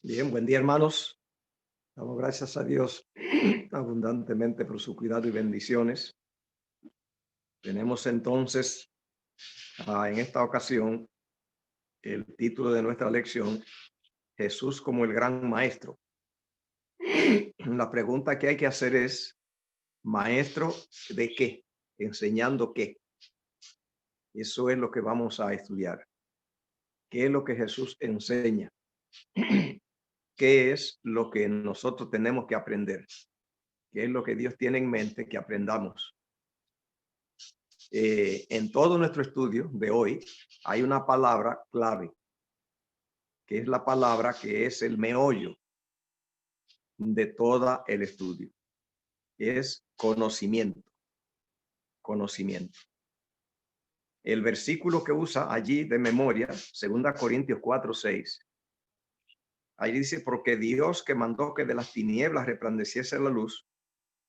Bien, buen día, hermanos. Damos gracias a Dios abundantemente por su cuidado y bendiciones. Tenemos entonces en esta ocasión el título de nuestra lección, Jesús como el gran maestro. La pregunta que hay que hacer es, ¿maestro de qué? ¿Enseñando qué? Eso es lo que vamos a estudiar. ¿Qué es lo que Jesús enseña? ¿Qué es lo que nosotros tenemos que aprender? ¿Qué es lo que Dios tiene en mente que aprendamos? En todo nuestro estudio de hoy hay una palabra clave, que es la palabra que es el meollo de todo el estudio. Es conocimiento, conocimiento. El versículo que usa allí de memoria, 2 Corintios 4:6, ahí dice, porque Dios que mandó que de las tinieblas resplandeciese la luz,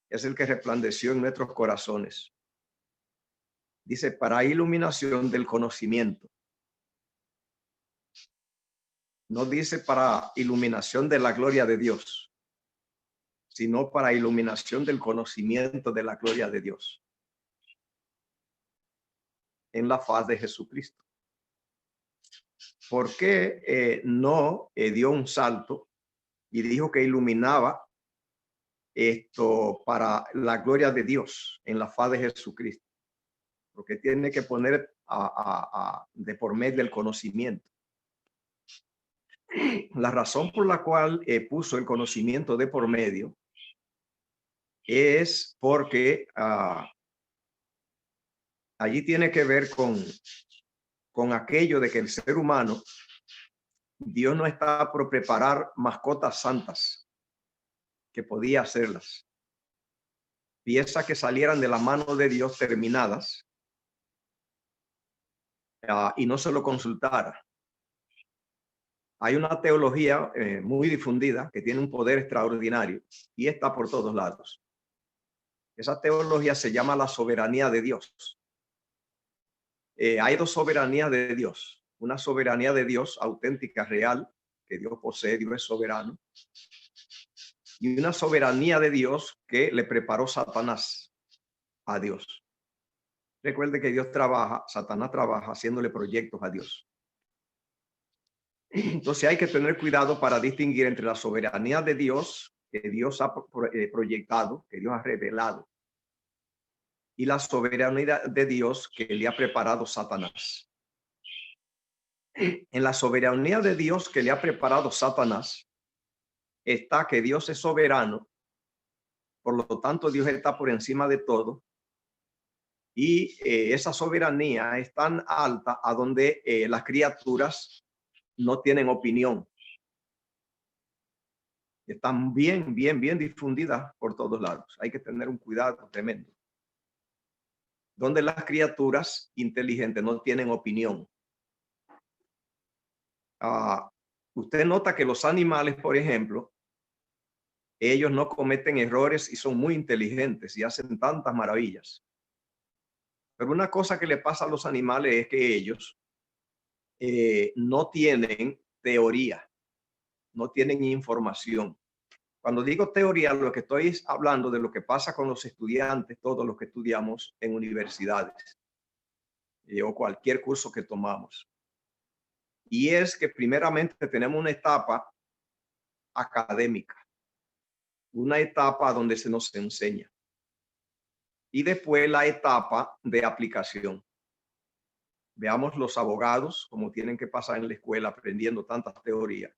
es el que resplandeció en nuestros corazones. Dice, para iluminación del conocimiento. No dice para iluminación de la gloria de Dios, sino para iluminación del conocimiento de la gloria de Dios en la faz de Jesucristo. ¿Por qué no dio un salto y dijo que iluminaba esto para la gloria de Dios en la faz de Jesucristo? Porque tiene que poner de por medio del conocimiento. La razón por la cual puso el conocimiento de por medio es porque allí tiene que ver con aquello de que el ser humano, Dios no está por preparar mascotas santas que podía hacerlas. Piezas que salieran de la mano de Dios terminadas y no se lo consultara. Hay una teología muy difundida que tiene un poder extraordinario y está por todos lados. Esa teología se llama la soberanía de Dios. Hay dos soberanías de Dios. Una soberanía de Dios auténtica, real, que Dios posee, Dios es soberano. Y una soberanía de Dios que le preparó Satanás a Dios. Recuerde que Dios trabaja, Satanás trabaja haciéndole proyectos a Dios. Entonces hay que tener cuidado para distinguir entre la soberanía de Dios, que Dios ha proyectado, que Dios ha revelado, y la soberanía de Dios que le ha preparado Satanás. En la soberanía de Dios que le ha preparado Satanás está que Dios es soberano, por lo tanto Dios está por encima de todo, y esa soberanía es tan alta a donde las criaturas no tienen opinión. Están bien difundidas por todos lados. Hay que tener un cuidado tremendo. Donde las criaturas inteligentes no tienen opinión. Usted nota que los animales, por ejemplo, ellos no cometen errores y son muy inteligentes y hacen tantas maravillas. Pero una cosa que le pasa a los animales es que ellos no tienen teoría, no tienen información. Cuando digo teoría, lo que estoy hablando de lo que pasa con los estudiantes, todos los que estudiamos en universidades o cualquier curso que tomamos. Y es que primeramente tenemos una etapa académica, una etapa donde se nos enseña. Y después la etapa de aplicación. Veamos los abogados, como tienen que pasar en la escuela aprendiendo tantas teorías.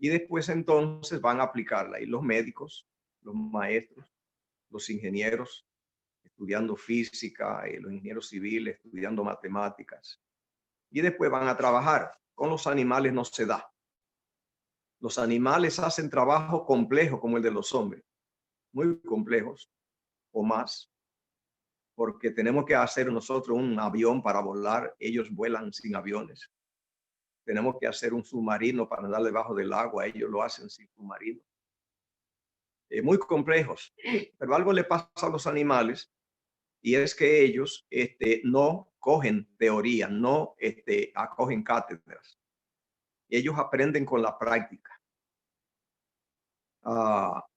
Y después entonces van a aplicarla. Y los médicos, los maestros, los ingenieros, estudiando física, los ingenieros civiles, estudiando matemáticas. Y después van a trabajar. Con los animales no se da. Los animales hacen trabajo complejo como el de los hombres. Muy complejos o más. Porque tenemos que hacer nosotros un avión para volar. Ellos vuelan sin aviones. Tenemos que hacer un submarino para andar debajo del agua. Ellos lo hacen sin submarino. Muy complejos. Pero algo le pasa a los animales y es que ellos no cogen teoría, no acogen cátedras. Ellos aprenden con la práctica.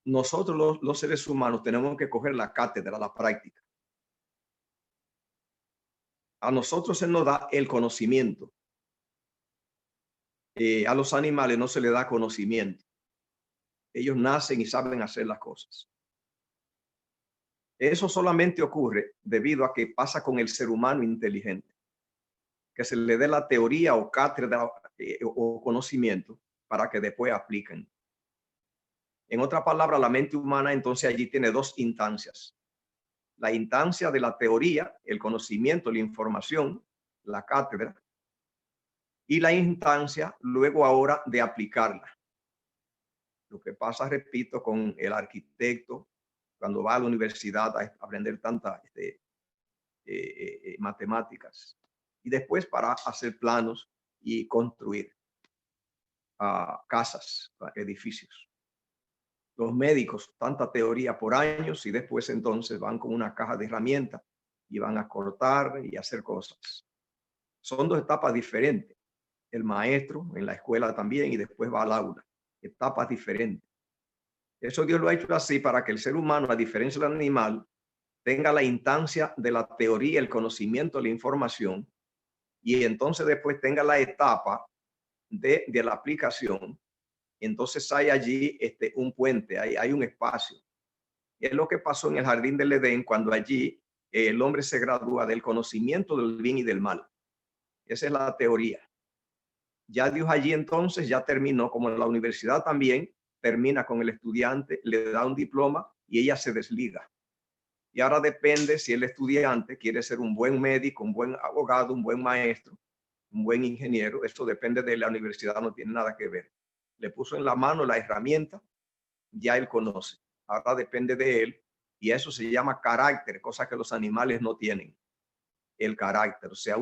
nosotros los seres humanos tenemos que coger la cátedra, la práctica. A nosotros se nos da el conocimiento. A los animales no se les da conocimiento. Ellos nacen y saben hacer las cosas. Eso solamente ocurre debido a que pasa con el ser humano inteligente, que se le dé la teoría o cátedra o conocimiento para que después apliquen. En otra palabra, la mente humana entonces allí tiene dos instancias. La instancia de la teoría, el conocimiento, la información, la cátedra, y la instancia luego ahora de aplicarla. Lo que pasa, repito, con el arquitecto cuando va a la universidad a aprender tantas matemáticas y después para hacer planos y construir casas, edificios. Los médicos, tanta teoría por años y después entonces van con una caja de herramientas y van a cortar y hacer cosas. Son dos etapas diferentes. El maestro en la escuela también y después va al aula. Etapas diferentes. Eso Dios lo ha hecho así para que el ser humano, a diferencia del animal, tenga la instancia de la teoría, el conocimiento, la información, y entonces después tenga la etapa de la aplicación. Entonces hay allí un puente, hay un espacio. Es lo que pasó en el jardín del Edén cuando allí el hombre se gradúa del conocimiento del bien y del mal. Esa es la teoría. Ya Dios allí entonces ya terminó, como en la universidad también, termina con el estudiante, le da un diploma y ella se desliga. Y ahora depende si el estudiante quiere ser un buen médico, un buen abogado, un buen maestro, un buen ingeniero. Esto depende de la universidad, no tiene nada que ver. Le puso en la mano la herramienta, ya él conoce. Ahora depende de él y eso se llama carácter, cosa que los animales no tienen. El carácter, o sea,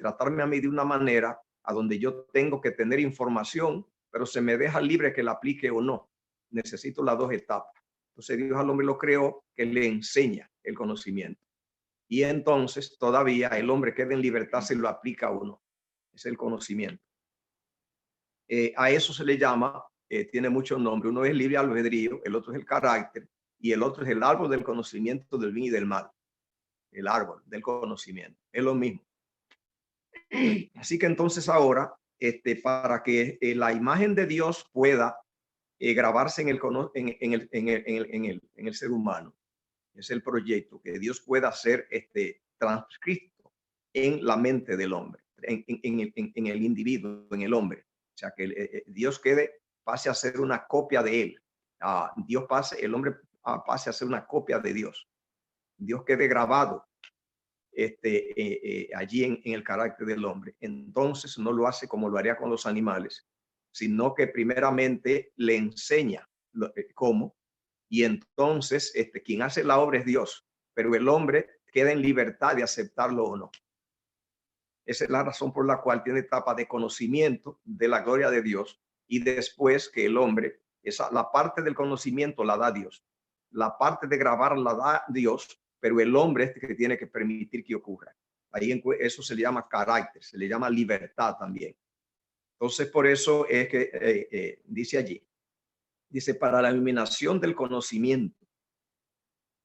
tratarme a mí de una manera a donde yo tengo que tener información, pero se me deja libre que la aplique o no. Necesito las dos etapas. Entonces Dios al hombre lo creó que le enseña el conocimiento. Y entonces todavía el hombre queda en libertad si lo aplica o no. Es el conocimiento. A eso se le llama, tiene muchos nombres. Uno es libre albedrío, el otro es el carácter y el otro es el árbol del conocimiento del bien y del mal. El árbol del conocimiento. Es lo mismo. Así que entonces ahora, para que la imagen de Dios pueda grabarse en el ser humano, es el proyecto, que Dios pueda ser transcrito en la mente del hombre, en el individuo, en el hombre. O sea, que Dios pase a ser una copia de él. El hombre pase a ser una copia de Dios. Dios quede grabado allí en el carácter del hombre. Entonces no lo hace como lo haría con los animales, sino que primeramente le enseña cómo, y entonces quien hace la obra es Dios, pero el hombre queda en libertad de aceptarlo o no. Esa es la razón por la cual tiene etapa de conocimiento de la gloria de Dios y después que el hombre, la parte del conocimiento la da Dios, la parte de grabar la da Dios, pero el hombre es que tiene que permitir que ocurra. Ahí eso se le llama carácter, se le llama libertad también. Entonces por eso es que dice allí, dice, para la iluminación del conocimiento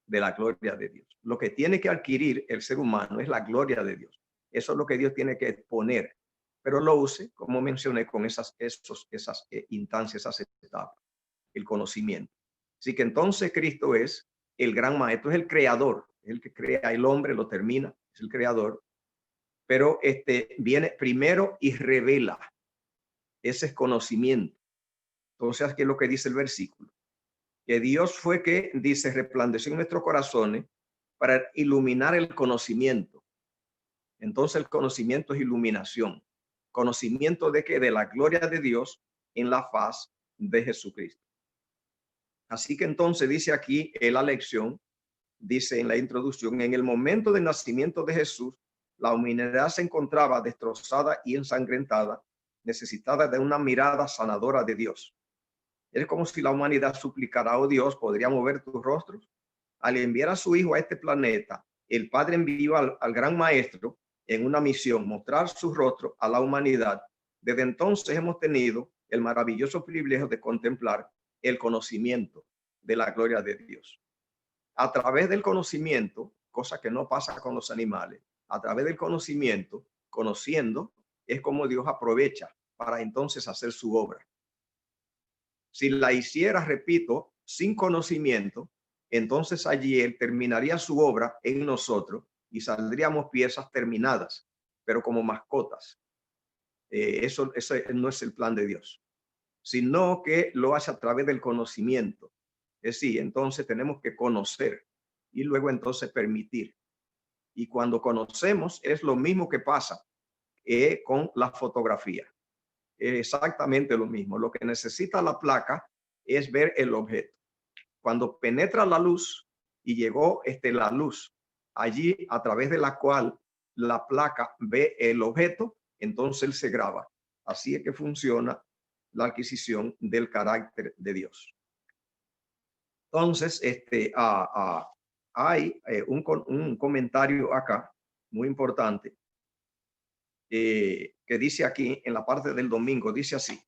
de la gloria de Dios. Lo que tiene que adquirir el ser humano es la gloria de Dios. Eso es lo que Dios tiene que exponer, pero lo use, como mencioné, con esas instancias, esas etapas, el conocimiento. Así que entonces Cristo es el gran maestro, es el creador, es el que crea el hombre, lo termina, es el creador, pero viene primero y revela ese conocimiento. Entonces, ¿qué es lo que dice el versículo? Que Dios fue que, dice, resplandeció en nuestros corazones para iluminar el conocimiento. Entonces el conocimiento es iluminación. Conocimiento de que de la gloria de Dios en la faz de Jesucristo. Así que entonces dice aquí en la lección, dice en la introducción, en el momento del nacimiento de Jesús, la humanidad se encontraba destrozada y ensangrentada, necesitada de una mirada sanadora de Dios. Es como si la humanidad suplicara, oh Dios, ¿podría mover tus rostros? Al enviar a su hijo a este planeta, el Padre envió al gran maestro en una misión, mostrar su rostro a la humanidad. Desde entonces hemos tenido el maravilloso privilegio de contemplar el conocimiento de la gloria de Dios. A través del conocimiento, cosa que no pasa con los animales, a través del conocimiento, conociendo, es como Dios aprovecha para entonces hacer su obra. Si la hiciera, repito, sin conocimiento, entonces allí Él terminaría su obra en nosotros y saldríamos piezas terminadas, pero como mascotas. Eso no es el plan de Dios, sino que lo hace a través del conocimiento. Es decir, entonces tenemos que conocer y luego entonces permitir. Y cuando conocemos es lo mismo que pasa con la fotografía. Exactamente lo mismo. Lo que necesita la placa es ver el objeto. Cuando penetra la luz y llegó la luz allí a través de la cual la placa ve el objeto, entonces él se graba. Así es que funciona la adquisición del carácter de Dios. Entonces, hay un comentario acá muy importante que dice aquí en la parte del domingo, dice así,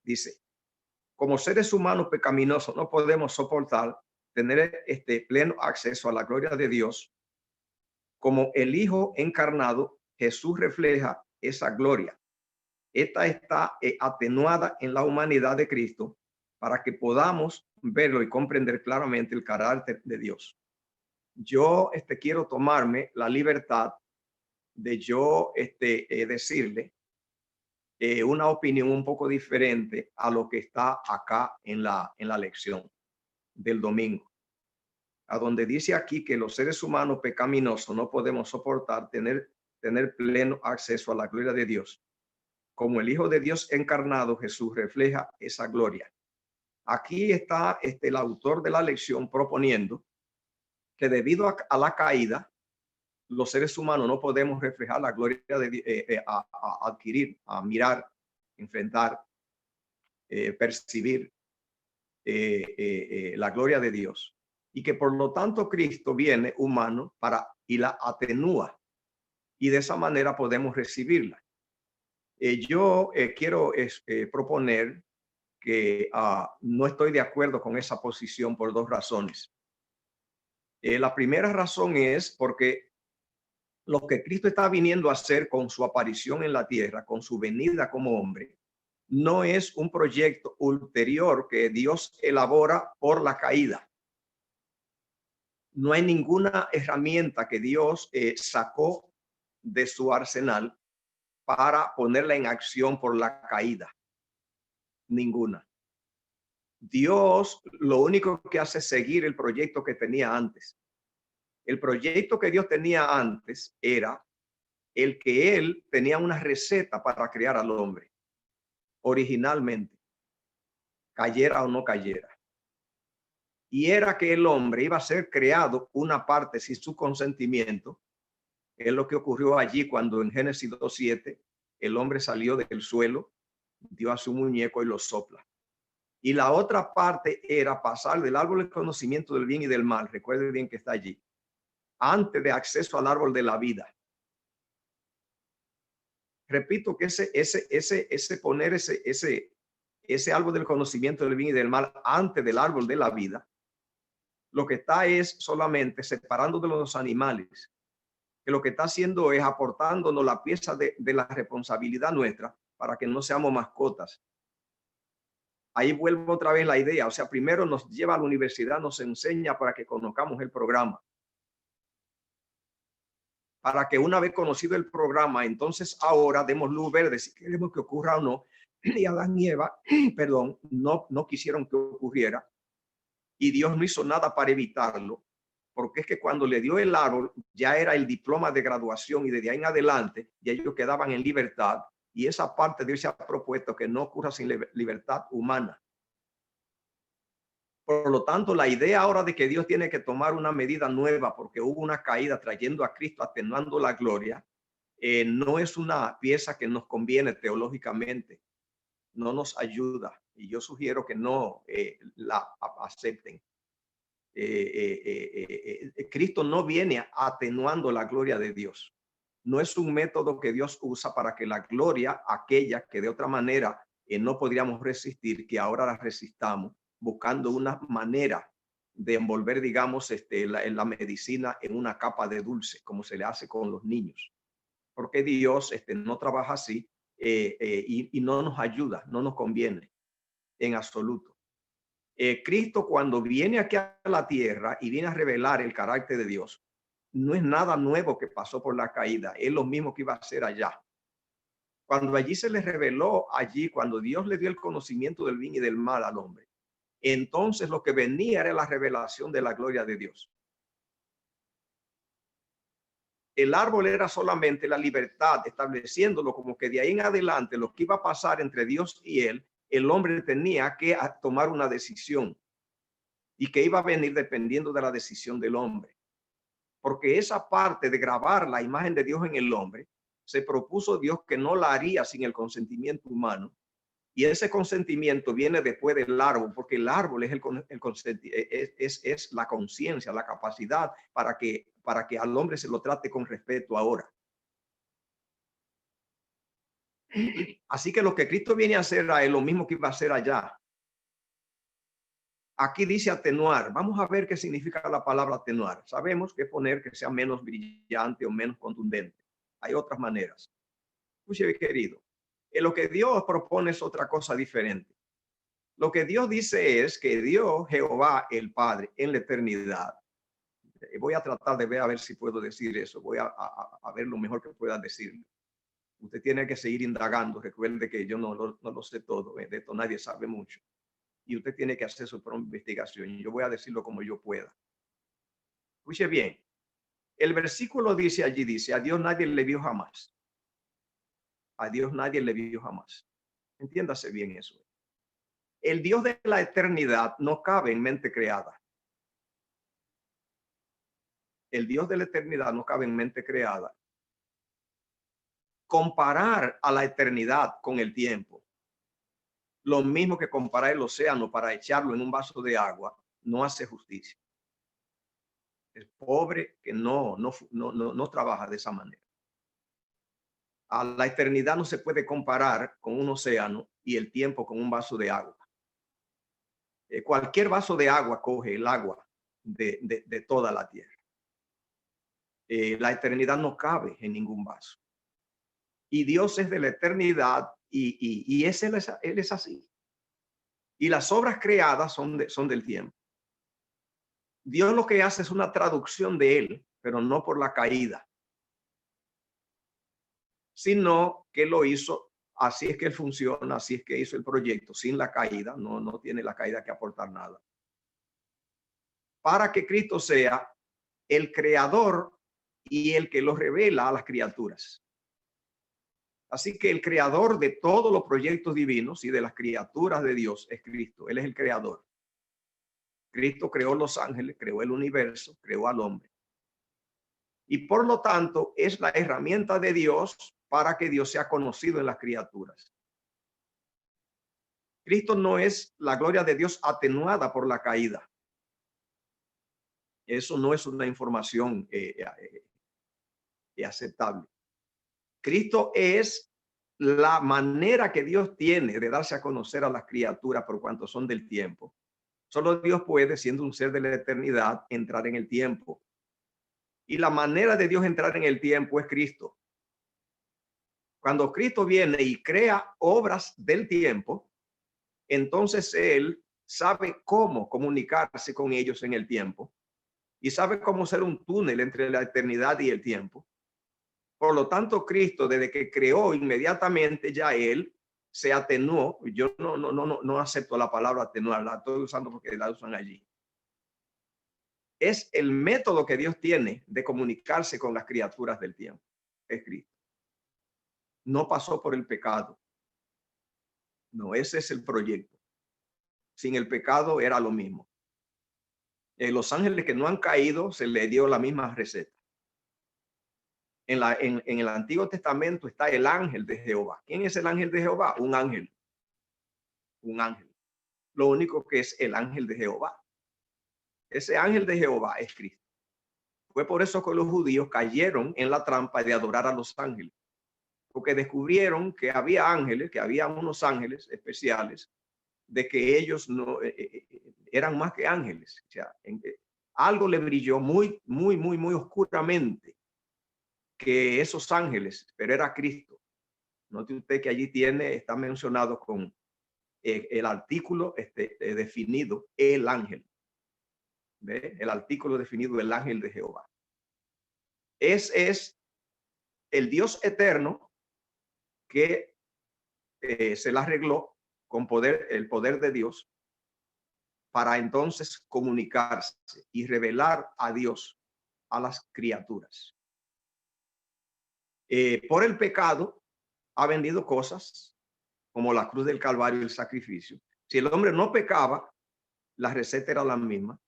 dice, como seres humanos pecaminosos no podemos soportar tener pleno acceso a la gloria de Dios. Como el Hijo encarnado, Jesús refleja esa gloria. Esta está atenuada en la humanidad de Cristo para que podamos verlo y comprender claramente el carácter de Dios. Yo quiero tomarme la libertad de yo decirle una opinión un poco diferente a lo que está acá en la lección del domingo, a donde dice aquí que los seres humanos pecaminosos no podemos soportar tener pleno acceso a la gloria de Dios. Como el Hijo de Dios encarnado, Jesús refleja esa gloria. Aquí está el autor de la lección proponiendo que debido a la caída, los seres humanos no podemos reflejar la gloria de Dios, a adquirir, a mirar, enfrentar, percibir la gloria de Dios. Y que por lo tanto Cristo viene humano y la atenúa. Y de esa manera podemos recibirla. Yo quiero proponer que no estoy de acuerdo con esa posición por dos razones. La primera razón es porque lo que Cristo está viniendo a hacer con su aparición en la tierra, con su venida como hombre, no es un proyecto ulterior que Dios elabora por la caída. No hay ninguna herramienta que Dios sacó de su arsenal para ponerla en acción por la caída. Ninguna. Dios lo único que hace es seguir el proyecto que tenía antes. El proyecto que Dios tenía antes era el que Él tenía una receta para crear al hombre. Originalmente, cayera o no cayera. Y era que el hombre iba a ser creado una parte sin su consentimiento. Es lo que ocurrió allí cuando en Génesis 2:7 el hombre salió del suelo, dio a su muñeco y lo sopla. Y la otra parte era pasar del árbol del conocimiento del bien y del mal. Recuerde bien que está allí. Antes de acceso al árbol de la vida. Repito que ese poner ese árbol del conocimiento del bien y del mal antes del árbol de la vida, lo que está es solamente separando de los animales, que lo que está haciendo es aportándonos la pieza de la responsabilidad nuestra para que no seamos mascotas. Ahí vuelvo otra vez la idea, o sea, primero nos lleva a la universidad, nos enseña para que conozcamos el programa. Para que una vez conocido el programa, entonces ahora demos luz verde si queremos que ocurra o no. Y Adán y Eva, perdón, no quisieron que ocurriera. Y Dios no hizo nada para evitarlo, porque es que cuando le dio el árbol, ya era el diploma de graduación y desde ahí en adelante, ya ellos quedaban en libertad. Y esa parte Dios se ha propuesto que no ocurra sin libertad humana. Por lo tanto, la idea ahora de que Dios tiene que tomar una medida nueva porque hubo una caída trayendo a Cristo, atenuando la gloria, no es una pieza que nos conviene teológicamente, no nos ayuda y yo sugiero que no la acepten. Cristo no viene atenuando la gloria de Dios. No es un método que Dios usa para que la gloria, aquella que de otra manera no podríamos resistir, que ahora la resistamos buscando una manera de envolver, digamos, la medicina en una capa de dulce, como se le hace con los niños. Porque Dios no trabaja así y no nos ayuda, no nos conviene en absoluto. Cristo, cuando viene aquí a la tierra y viene a revelar el carácter de Dios, no es nada nuevo que pasó por la caída, es lo mismo que iba a hacer allá. Cuando allí se le reveló, allí, cuando Dios le dio el conocimiento del bien y del mal al hombre, entonces lo que venía era la revelación de la gloria de Dios. El árbol era solamente la libertad, estableciéndolo como que de ahí en adelante lo que iba a pasar entre Dios y él, el hombre tenía que tomar una decisión y que iba a venir dependiendo de la decisión del hombre. Porque esa parte de grabar la imagen de Dios en el hombre, se propuso Dios que no la haría sin el consentimiento humano. Y ese consentimiento viene después del árbol, porque el árbol es es la conciencia, la capacidad para que al hombre se lo trate con respeto ahora. Así que lo que Cristo viene a hacer es lo mismo que iba a hacer allá. Aquí dice atenuar. Vamos a ver qué significa la palabra atenuar. Sabemos que poner que sea menos brillante o menos contundente. Hay otras maneras. Escuche, querido, lo que Dios propone es otra cosa diferente. Lo que Dios dice es que Dios, Jehová, el Padre, en la eternidad. Voy a tratar de ver a ver si puedo decir eso. Voy a ver lo mejor que pueda decirlo. Usted tiene que seguir indagando. Recuerde que yo no lo sé todo. De esto nadie sabe mucho. Y usted tiene que hacer su propia investigación. Y yo voy a decirlo como yo pueda. Escuche bien. El versículo dice allí, dice, a Dios nadie le vio jamás. A Dios nadie le vio jamás. Entiéndase bien eso. El Dios de la eternidad no cabe en mente creada. El Dios de la eternidad no cabe en mente creada. Comparar a la eternidad con el tiempo, lo mismo que comparar el océano para echarlo en un vaso de agua, no hace justicia. Es pobre que no trabaja de esa manera. A la eternidad no se puede comparar con un océano y el tiempo con un vaso de agua. Cualquier vaso de agua coge el agua de toda la tierra. La eternidad no cabe en ningún vaso. Y Dios es de la eternidad y él es así. Y las obras creadas son del tiempo. Dios lo que hace es una traducción de él, pero no por la caída, sino que lo hizo, así es que él funciona, así es que hizo el proyecto, sin la caída, no tiene la caída que aportar nada. Para que Cristo sea el creador y el que lo revela a las criaturas. Así que el creador de todos los proyectos divinos y de las criaturas de Dios es Cristo. Él es el creador. Cristo creó los ángeles, creó el universo, creó al hombre. Y por lo tanto es la herramienta de Dios para que Dios sea conocido en las criaturas. Cristo no es la gloria de Dios atenuada por la caída. Eso no es una información aceptable. Cristo es la manera que Dios tiene de darse a conocer a las criaturas por cuanto son del tiempo. Solo Dios puede, siendo un ser de la eternidad, entrar en el tiempo. Y la manera de Dios entrar en el tiempo es Cristo. Cuando Cristo viene y crea obras del tiempo, entonces Él sabe cómo comunicarse con ellos en el tiempo y sabe cómo ser un túnel entre la eternidad y el tiempo. Por lo tanto, Cristo, desde que creó, inmediatamente ya Él se atenuó. Yo no acepto la palabra atenuar, la estoy usando porque la usan allí. Es el método que Dios tiene de comunicarse con las criaturas del tiempo. Es Cristo. No pasó por el pecado. No, ese es el proyecto. Sin el pecado era lo mismo. Los ángeles que no han caído se le dio la misma receta. En el Antiguo Testamento está el ángel de Jehová. ¿Quién es el ángel de Jehová? Un ángel. Un ángel. Lo único que es el ángel de Jehová. Ese ángel de Jehová es Cristo. Fue por eso que los judíos cayeron en la trampa de adorar a los ángeles. porque descubrieron que había ángeles, que había unos ángeles especiales, de que ellos no eran más que ángeles. O sea, algo le brilló muy oscuramente que esos ángeles, pero era Cristo. Note usted que allí está mencionado con el artículo definido, el ángel. ¿Ve? El artículo definido, el ángel de Jehová. Es el Dios eterno que se la arregló con el poder de Dios para entonces comunicarse y revelar a Dios a las criaturas. Por el pecado ha vendido cosas como la cruz del Calvario y el sacrificio. Si el hombre no pecaba, la receta era la misma,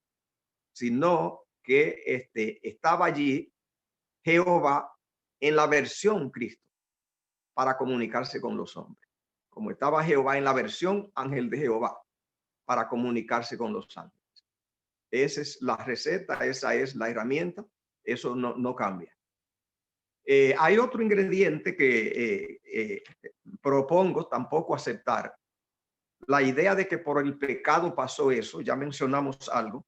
sino que estaba allí Jehová en la versión Cristo para comunicarse con los hombres. Como estaba Jehová en la versión ángel de Jehová para comunicarse con los ángeles. Esa es la receta, esa es la herramienta, eso no cambia. Hay otro ingrediente que propongo tampoco aceptar. La idea de que por el pecado pasó eso, ya mencionamos algo,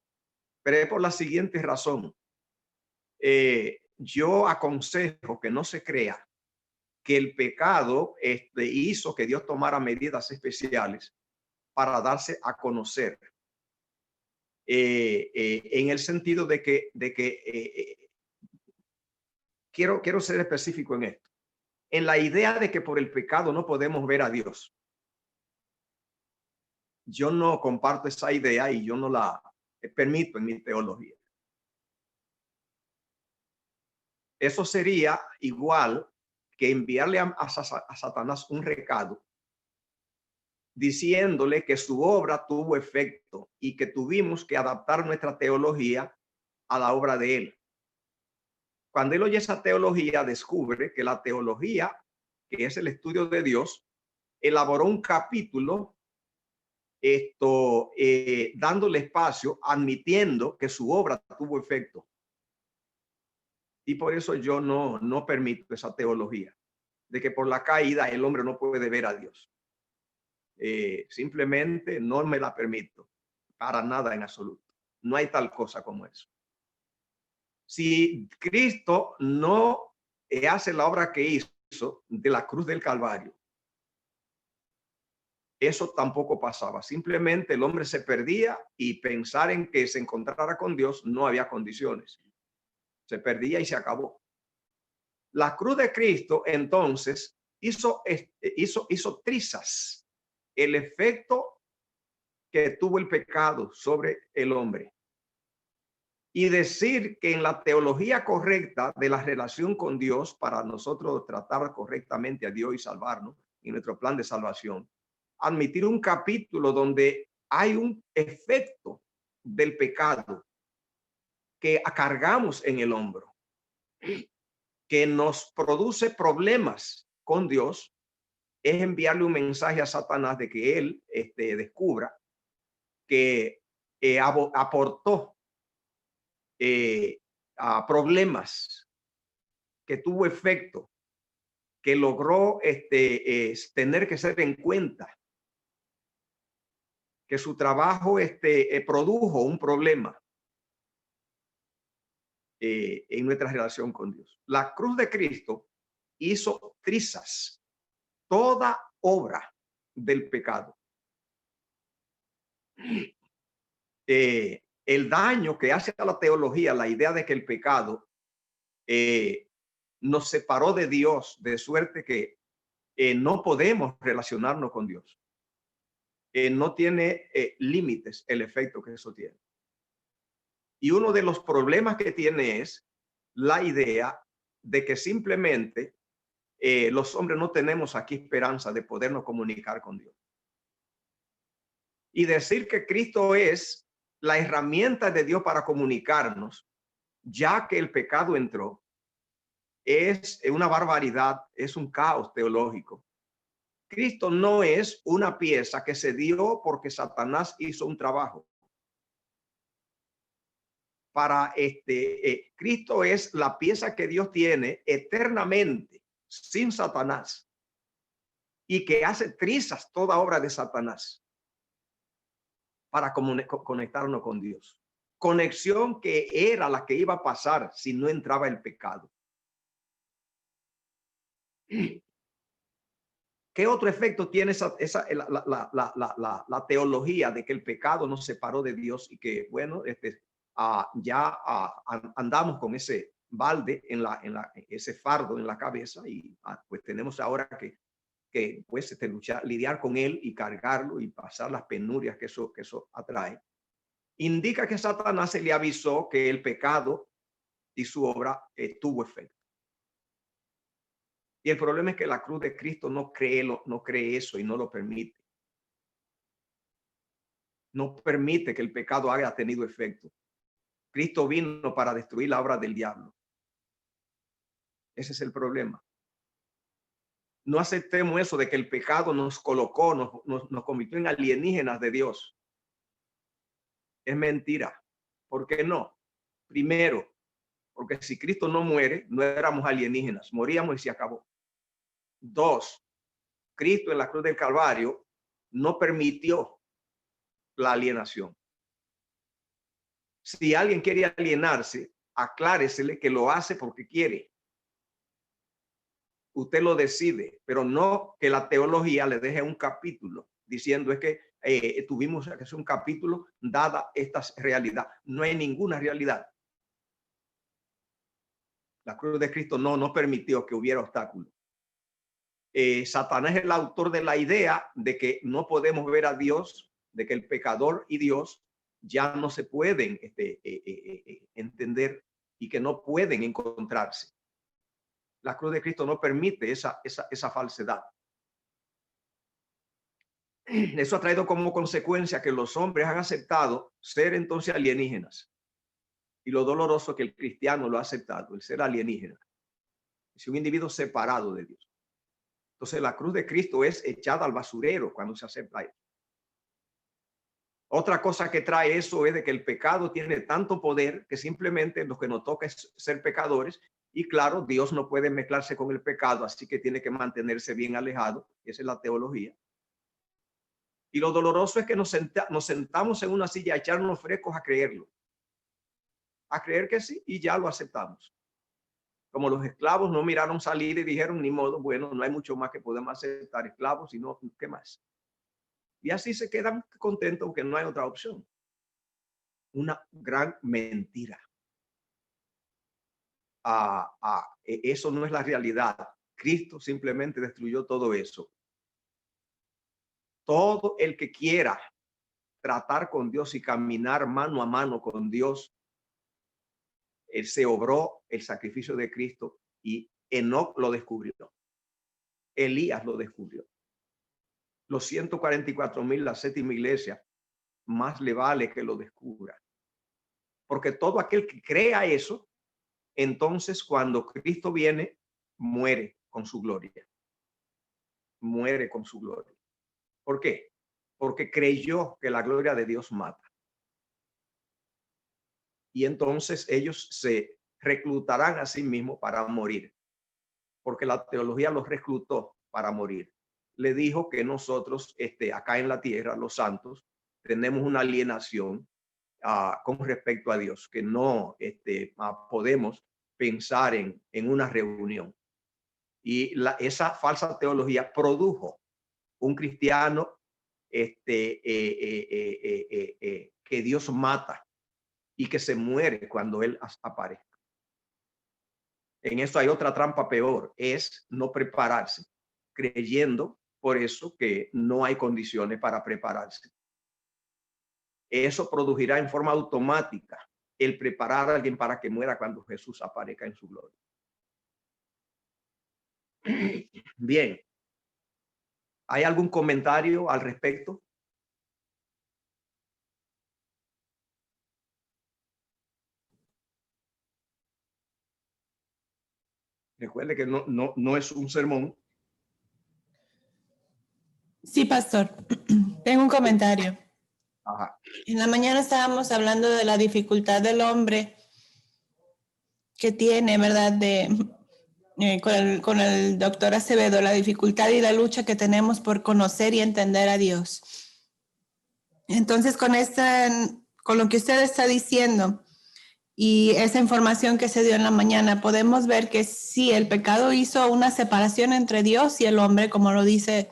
pero es por la siguiente razón. Yo aconsejo que no se crea que el pecado hizo que Dios tomara medidas especiales para darse a conocer. En el sentido de que quiero ser específico en esto. En la idea de que por el pecado no podemos ver a Dios. Yo no comparto esa idea y yo no la permito en mi teología. Eso sería igual que enviarle a Satanás un recado diciéndole que su obra tuvo efecto y que tuvimos que adaptar nuestra teología a la obra de él. Cuando él oye esa teología, descubre que la teología, que es el estudio de Dios, elaboró un capítulo dándole espacio, admitiendo que su obra tuvo efecto. Y por eso yo no permito esa teología de que por la caída el hombre no puede ver a Dios. Simplemente no me la permito para nada en absoluto. No hay tal cosa como eso. Si Cristo no hace la obra que hizo de la cruz del Calvario, eso tampoco pasaba. Simplemente el hombre se perdía y pensar en que se encontrara con Dios no había condiciones. Se perdía y se acabó. La cruz de Cristo entonces hizo trizas el efecto que tuvo el pecado sobre el hombre. Y decir que en la teología correcta de la relación con Dios, para nosotros tratar correctamente a Dios y salvarnos en nuestro plan de salvación, admitir un capítulo donde hay un efecto del pecado que cargamos en el hombro, que nos produce problemas con Dios, es enviarle un mensaje a Satanás de que él descubra que aportó a problemas, que tuvo efecto, que logró tener que ser en cuenta, que su trabajo produjo un problema en nuestra relación con Dios. La cruz de Cristo hizo trizas toda obra del pecado. El daño que hace a la teología, la idea de que el pecado nos separó de Dios, de suerte que no podemos relacionarnos con Dios. No tiene límites el efecto que eso tiene. Y uno de los problemas que tiene es la idea de que simplemente los hombres no tenemos aquí esperanza de podernos comunicar con Dios. Y decir que Cristo es la herramienta de Dios para comunicarnos, ya que el pecado entró, es una barbaridad, es un caos teológico. Cristo no es una pieza que se dio porque Satanás hizo un trabajo. Para Cristo es la pieza que Dios tiene eternamente sin Satanás y que hace trizas toda obra de Satanás para conectarnos con Dios. Conexión que era la que iba a pasar si no entraba el pecado. ¿Qué otro efecto tiene la teología de que el pecado nos separó de Dios y que, bueno, andamos con ese balde ese fardo en la cabeza y pues tenemos ahora que pues lidiar con él y cargarlo y pasar las penurias que eso atrae? Indica que Satanás se le avisó que el pecado y su obra tuvo efecto. Y el problema es que la cruz de Cristo no cree eso y no lo permite. No permite que el pecado haya tenido efecto. Cristo vino para destruir la obra del diablo. Ese es el problema. No aceptemos eso de que el pecado nos colocó, nos convirtió en alienígenas de Dios. Es mentira. ¿Por qué no? Primero, porque si Cristo no muere, no éramos alienígenas, moríamos y se acabó. Dos, Cristo en la cruz del Calvario no permitió la alienación. Si alguien quiere alienarse, acláresele que lo hace porque quiere. Usted lo decide, pero no que la teología le deje un capítulo diciendo es que tuvimos que hacer un capítulo dada esta realidad. No hay ninguna realidad. La cruz de Cristo no permitió que hubiera obstáculos. Satanás es el autor de la idea de que no podemos ver a Dios, de que el pecador y Dios ya no se pueden entender y que no pueden encontrarse. La cruz de Cristo no permite esa falsedad. Eso ha traído como consecuencia que los hombres han aceptado ser entonces alienígenas. Y lo doloroso es que el cristiano lo ha aceptado, el ser alienígena. Es un individuo separado de Dios. Entonces la cruz de Cristo es echada al basurero cuando se acepta eso. Otra cosa que trae eso es de que el pecado tiene tanto poder que simplemente lo que nos toca es ser pecadores. Y claro, Dios no puede mezclarse con el pecado, así que tiene que mantenerse bien alejado. Esa es la teología. Y lo doloroso es que nos sentamos en una silla a echarnos frescos a creerlo. A creer que sí y ya lo aceptamos. Como los esclavos no miraron salir y dijeron, ni modo, bueno, no hay mucho más que podemos aceptar esclavos, sino ¿qué más? Y así se quedan contentos porque no hay otra opción. Una gran mentira. Eso no es la realidad. Cristo simplemente destruyó todo eso. Todo el que quiera tratar con Dios y caminar mano a mano con Dios, él se obró el sacrificio de Cristo y Enoc lo descubrió. Elías lo descubrió. Los 144,000, la séptima iglesia, más le vale que lo descubra. Porque todo aquel que crea eso, entonces cuando Cristo viene, muere con su gloria. Muere con su gloria. ¿Por qué? Porque creyó que la gloria de Dios mata. Y entonces ellos se reclutarán a sí mismos para morir. Porque la teología los reclutó para morir. Le dijo que nosotros, acá en la tierra, los santos, tenemos una alienación con respecto a Dios, que no podemos pensar en una reunión. Y esa falsa teología produjo un cristiano que Dios mata y que se muere cuando Él aparezca. En eso hay otra trampa peor, es no prepararse, creyendo por eso que no hay condiciones para prepararse. Eso producirá en forma automática el preparar a alguien para que muera cuando Jesús aparezca en su gloria. Bien. ¿Hay algún comentario al respecto? Recuerde que no es un sermón. Sí, pastor. Tengo un comentario. Ajá. En la mañana estábamos hablando de la dificultad del hombre que tiene, ¿verdad? De con el doctor Acevedo, la dificultad y la lucha que tenemos por conocer y entender a Dios. Entonces, con lo que usted está diciendo y esa información que se dio en la mañana, podemos ver que sí, el pecado hizo una separación entre Dios y el hombre, como lo dice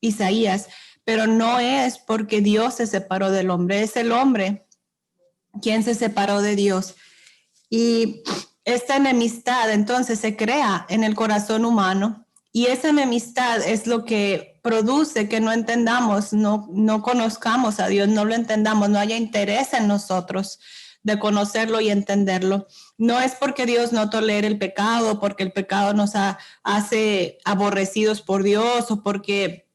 Isaías, pero no es porque Dios se separó del hombre, es el hombre quien se separó de Dios. Y esta enemistad entonces se crea en el corazón humano y esa enemistad es lo que produce que no entendamos, no conozcamos a Dios, no lo entendamos, no haya interés en nosotros de conocerlo y entenderlo. No es porque Dios no tolere el pecado, porque el pecado nos hace aborrecidos por Dios o porque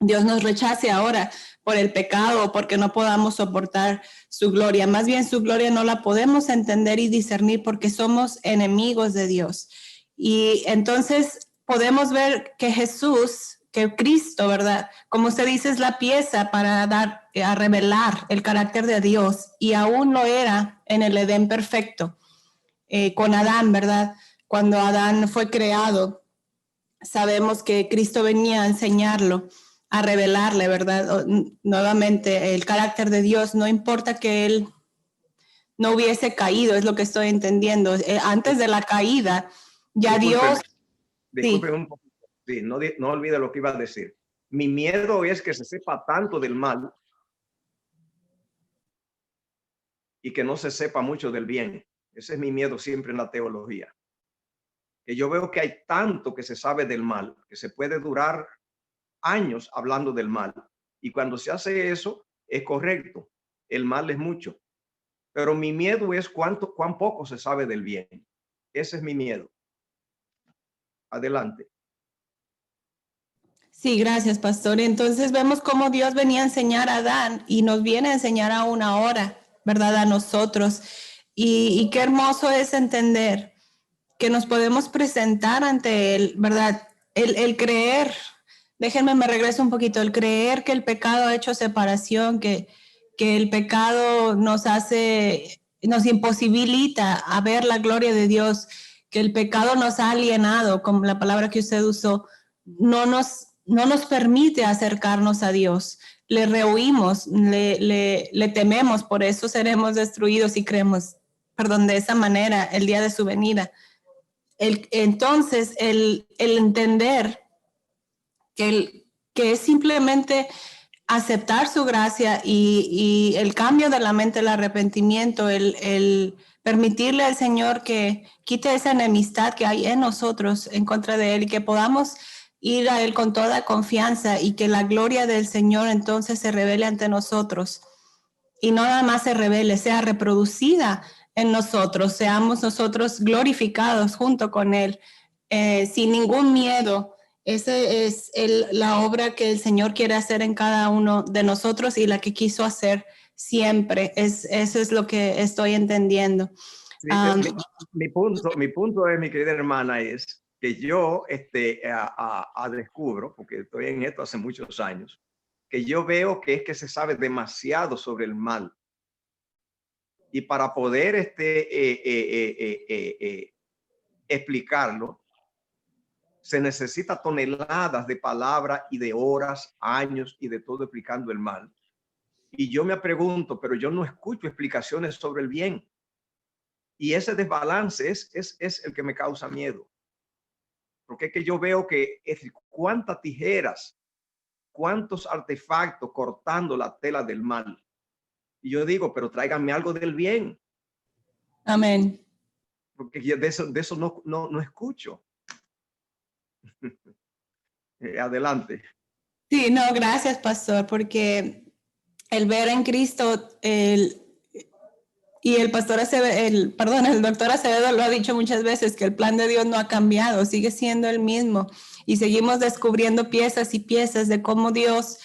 Dios nos rechace ahora por el pecado, porque no podamos soportar su gloria. Más bien su gloria no la podemos entender y discernir porque somos enemigos de Dios. Y entonces podemos ver que Jesús, que Cristo, ¿verdad? Como usted dice, es la pieza para a revelar el carácter de Dios y aún lo era en el Edén perfecto, con Adán, ¿verdad? Cuando Adán fue creado, sabemos que Cristo venía a enseñarlo, a revelarle, ¿verdad? Nuevamente, el carácter de Dios, no importa que él no hubiese caído, es lo que estoy entendiendo. Antes de la caída, ya Dios... Disculpe un poquito. Sí, no olvide lo que iba a decir. Mi miedo es que se sepa tanto del mal y que no se sepa mucho del bien. Ese es mi miedo siempre en la teología. Que yo veo que hay tanto que se sabe del mal, que se puede durar años hablando del mal. Y cuando se hace eso, es correcto. El mal es mucho. Pero mi miedo es cuán poco se sabe del bien. Ese es mi miedo. Adelante. Sí, gracias, pastor. Entonces vemos cómo Dios venía a enseñar a Adán y nos viene a enseñar aún ahora, ¿verdad? A nosotros. Y qué hermoso es entender que nos podemos presentar ante Él, ¿verdad? El creer, me regreso un poquito, el creer que el pecado ha hecho separación, que el pecado nos imposibilita a ver la gloria de Dios, que el pecado nos ha alienado, como la palabra que usted usó, no nos permite acercarnos a Dios. Le rehuimos, le tememos, por eso seremos destruidos y creemos, de esa manera, el día de su venida. Entonces, el entender que es simplemente aceptar su gracia y el cambio de la mente, el arrepentimiento, el permitirle al Señor que quite esa enemistad que hay en nosotros en contra de Él y que podamos ir a Él con toda confianza y que la gloria del Señor entonces se revele ante nosotros y no nada más se revele, sea reproducida en nosotros, seamos nosotros glorificados junto con Él, sin ningún miedo. Esa es la obra que el Señor quiere hacer en cada uno de nosotros y la que quiso hacer siempre. Eso es lo que estoy entendiendo. Sí, mi punto es, mi querida hermana, es que yo descubro, porque estoy en esto hace muchos años, que yo veo que es que se sabe demasiado sobre el mal. Y para poder explicarlo, se necesita toneladas de palabras y de horas, años y de todo explicando el mal. Y yo me pregunto, pero yo no escucho explicaciones sobre el bien. Y ese desbalance es el que me causa miedo. Porque es que yo veo que cuántas tijeras, cuántos artefactos cortando la tela del mal. Y yo digo, pero tráiganme algo del bien. Amén. Porque de eso no escucho. Adelante. Sí, no, gracias, pastor, porque el ver en Cristo, y el doctor Acevedo lo ha dicho muchas veces, que el plan de Dios no ha cambiado, sigue siendo el mismo. Y seguimos descubriendo piezas y piezas de cómo Dios,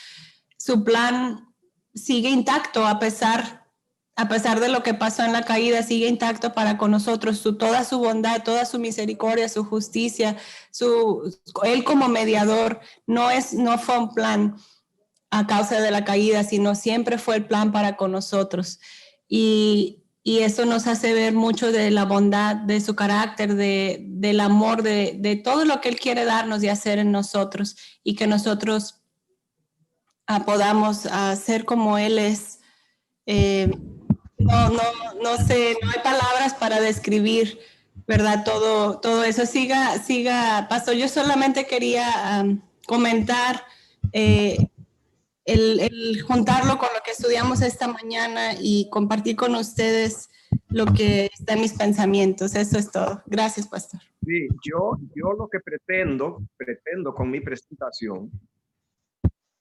su plan sigue intacto a pesar de lo que pasó en la caída, sigue intacto para con nosotros, toda su bondad, toda su misericordia, su justicia, Él como mediador, no fue un plan a causa de la caída, sino siempre fue el plan para con nosotros. Y y eso nos hace ver mucho de la bondad, de su carácter, del amor, de todo lo que Él quiere darnos y hacer en nosotros, y que nosotros podamos ser como Él es. No sé, no hay palabras para describir, ¿verdad? Todo eso. Siga, Pastor. Yo solamente quería comentar el juntarlo con lo que estudiamos esta mañana y compartir con ustedes lo que está en mis pensamientos. Eso es todo. Gracias, Pastor. Sí, yo lo que pretendo con mi presentación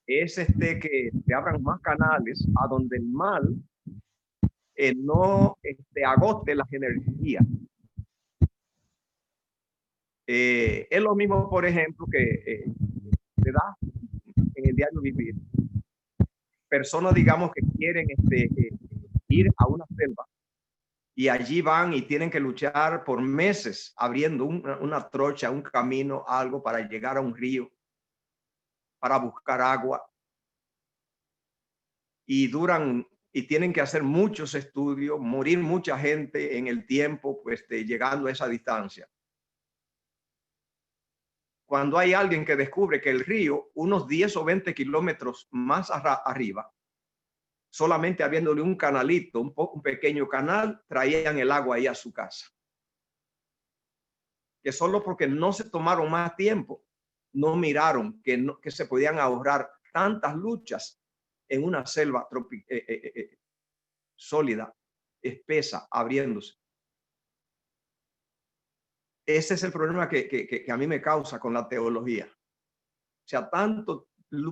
es que se abran más canales a donde el mal no agote las energías. Es lo mismo, por ejemplo, que se da en el diario vivir. Personas, digamos, que quieren ir a una selva y allí van y tienen que luchar por meses abriendo una trocha, un camino, algo para llegar a un río, para buscar agua. Y tienen que hacer muchos estudios, morir mucha gente en el tiempo, pues llegando a esa distancia. Cuando hay alguien que descubre que el río, unos 10 o 20 kilómetros más arriba, solamente habiéndole un canalito, un pequeño canal, traían el agua ahí a su casa. Que solo porque no se tomaron más tiempo, no miraron que se podían ahorrar tantas luchas en una selva sólida, espesa, abriéndose. Ese es el problema que a mí me causa con la teología. O sea, tantas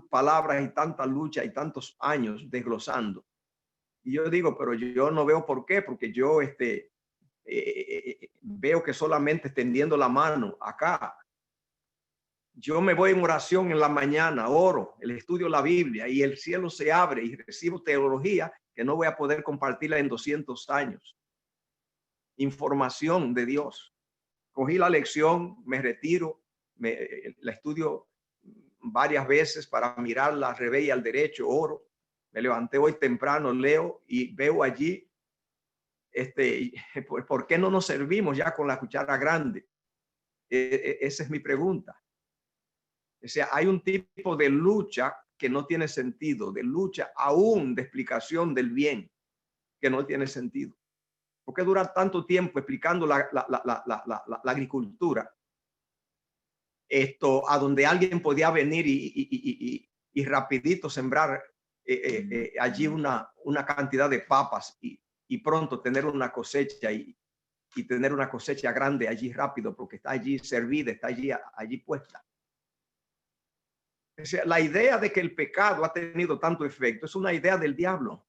palabras y tanta lucha y tantos años desglosando. Y yo digo, pero yo no veo por qué, porque yo veo que solamente extendiendo la mano acá. Yo me voy en oración en la mañana, oro, el estudio la Biblia y el cielo se abre y recibo teología que no voy a poder compartirla en 200 años. Información de Dios. Cogí la lección, me retiro, la estudio varias veces para mirarla, revés al derecho, oro. Me levanté hoy temprano, leo y veo allí, pues, ¿por qué no nos servimos ya con la cuchara grande? Esa es mi pregunta. O sea, hay un tipo de lucha que no tiene sentido, de lucha aún de explicación del bien, que no tiene sentido. ¿Por qué durar tanto tiempo explicando la agricultura? A donde alguien podía venir y rapidito sembrar allí una cantidad de papas y pronto tener una cosecha y tener una cosecha grande allí rápido porque está allí servida, está allí puesta. O sea, la idea de que el pecado ha tenido tanto efecto es una idea del diablo.